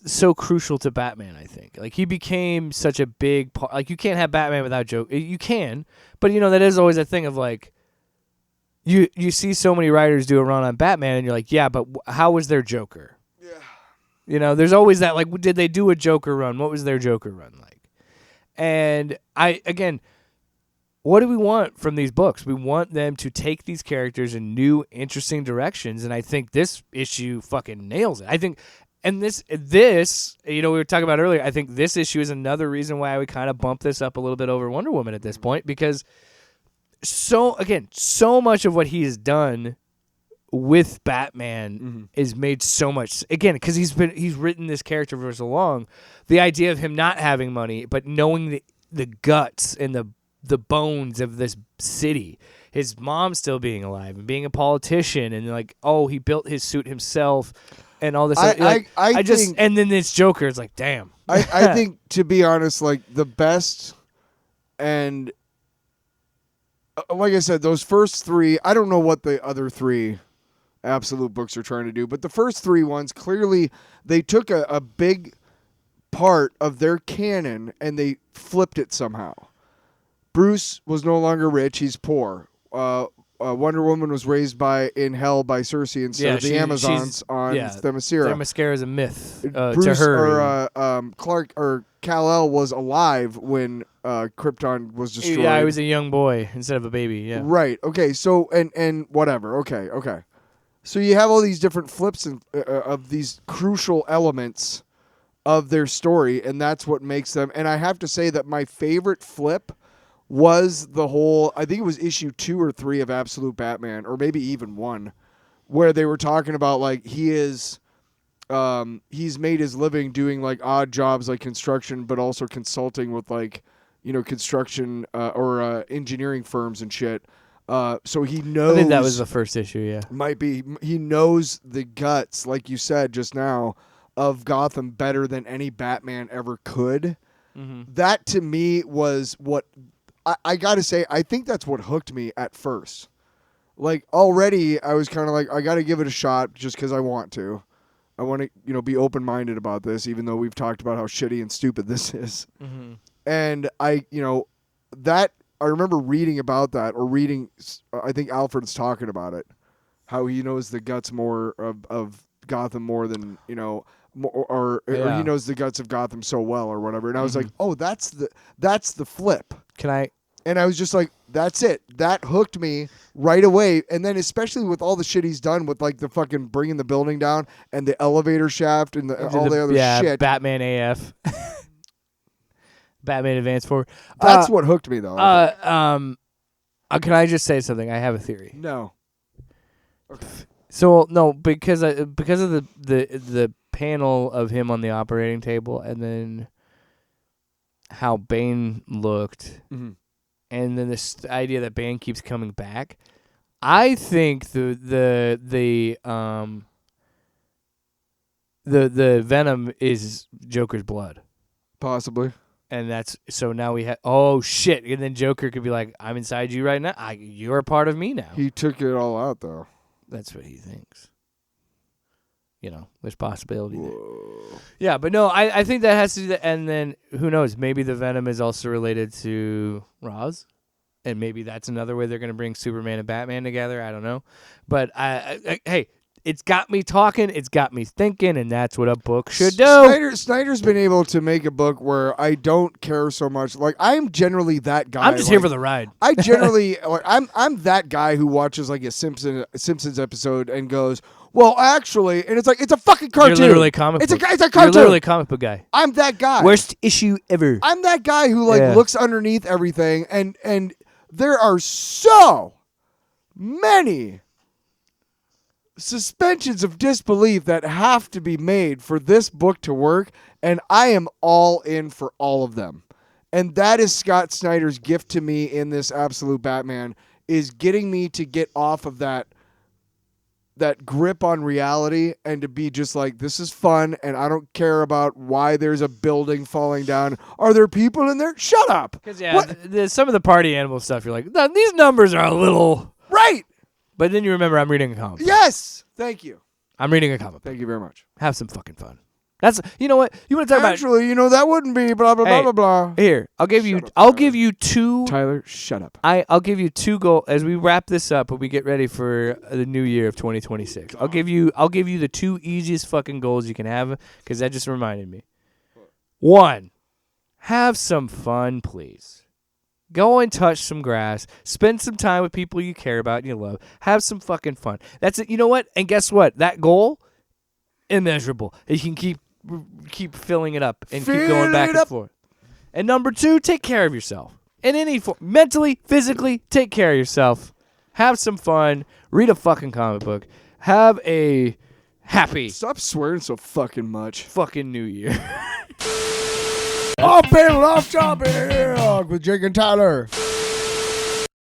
S3: so crucial to Batman. I think like he became such a big part. Like you can't have Batman without Joker. You can, but that is always a thing of like you see so many writers do a run on Batman, and you're like, yeah, but how was their Joker? Yeah, there's always that like, did they do a Joker run? What was their Joker run like? And what do we want from these books? We want them to take these characters in new, interesting directions, and I think this issue fucking nails it. I think, and this we were talking about earlier, I think this issue is another reason why I would kind of bump this up a little bit over Wonder Woman at this point, because so much of what he has done with Batman is made so much again because he's written this character for so long. The idea of him not having money, but knowing the guts and the bones of this city, his mom still being alive and being a politician, and like, oh, he built his suit himself and all this. I just think, and then this Joker is like, damn.
S2: I think, to be honest, like the best, and like I said, those first three, I don't know what the other three Absolute books are trying to do, but the first three ones, clearly they took a big part of their canon and they flipped it somehow. Bruce was no longer rich, he's poor. Wonder Woman was raised in hell by Cersei instead of the Amazons on Themyscira.
S3: Themyscira is a myth
S2: Bruce,
S3: to her.
S2: Or Clark or Kal-El was alive when Krypton was destroyed.
S3: Yeah, he was a young boy instead of a baby. Yeah.
S2: Right. Okay. So and whatever. Okay. So you have all these different flips of these crucial elements of their story, and that's what makes them. And I have to say that my favorite flip was the whole, I think it was issue 2 or 3 of Absolute Batman, or maybe even 1, where they were talking about like he's made his living doing like odd jobs like construction, but also consulting with like, construction or engineering firms and shit. So he knows.
S3: I think that was the first issue, yeah.
S2: Might be. He knows the guts, like you said just now, of Gotham better than any Batman ever could. Mm-hmm. That to me was what I got to say. I think that's what hooked me at first. Like already, I was kind of like, I got to give it a shot just because I want to. I want to, be open-minded about this, even though we've talked about how shitty and stupid this is. Mm-hmm. And I remember reading about that, or reading, I think Alfred's talking about it, how he knows the guts more of Gotham more than, or he knows the guts of Gotham so well or whatever. And I was like, oh, that's the flip. And I was just like, that's it. That hooked me right away. And then especially with all the shit he's done with like the fucking bringing the building down and the elevator shaft and all the other shit.
S3: Batman AF. Batman Advance Forward.
S2: That's what hooked me though.
S3: Can I just say something? I have a theory.
S2: No. Okay.
S3: So no, because of the panel of him on the operating table, and then how Bane looked, and then this idea that Bane keeps coming back. I think the Venom is Joker's blood.
S2: Possibly.
S3: And that's so now we have. Oh shit! And then Joker could be like, "I'm inside you right now. You're a part of me now."
S2: He took it all out, though.
S3: That's what he thinks. There's possibility there. Yeah, but no, I think that has to do that. And then who knows? Maybe the Venom is also related to Ra's, and maybe that's another way they're going to bring Superman and Batman together. I don't know, but hey. It's got me talking, it's got me thinking, and that's what a book should do.
S2: Snyder's been able to make a book where I don't care so much. Like, I am generally that guy.
S3: I'm just here for the ride.
S2: I generally, I'm that guy who watches like a Simpsons episode and goes, well, actually, and it's like, it's a fucking cartoon.
S3: You're literally a comic book.
S2: It's a cartoon.
S3: You're literally a comic book guy.
S2: I'm that guy.
S3: Worst issue ever.
S2: I'm that guy who looks underneath everything, and there are so many suspensions of disbelief that have to be made for this book to work, and I am all in for all of them. And that is Scott Snyder's gift to me in this Absolute Batman, is getting me to get off of that grip on reality and to be just like, this is fun, and I don't care about why there's a building falling down. Are there people in there? Shut up.
S3: Because some of the party animal stuff, you're like, these numbers are a little...
S2: Right.
S3: But then you remember I'm reading a comic book.
S2: Yes! Thank you.
S3: I'm reading a comic book.
S2: Thank you very much.
S3: Have some fucking fun. That's, you know what? You want to talk about...
S2: Actually, that wouldn't be blah, blah, blah, blah, blah.
S3: Here, I'll give you two...
S2: Tyler, shut up.
S3: I'll give you two goals as we wrap this up and we get ready for the new year of 2026. I'll give you the two easiest fucking goals you can have, because that just reminded me. 1, have some fun, please. Go and touch some grass. Spend some time with people you care about and you love. Have some fucking fun. That's it. You know what? And guess what? That goal, immeasurable. You can keep filling it up and keep going back and forth. And number 2, take care of yourself. In any form, mentally, physically, take care of yourself. Have some fun. Read a fucking comic book. Have a happy
S2: Stop swearing so fucking much.
S3: fucking New Year.
S7: Off panel, off topic with Jake and Tyler.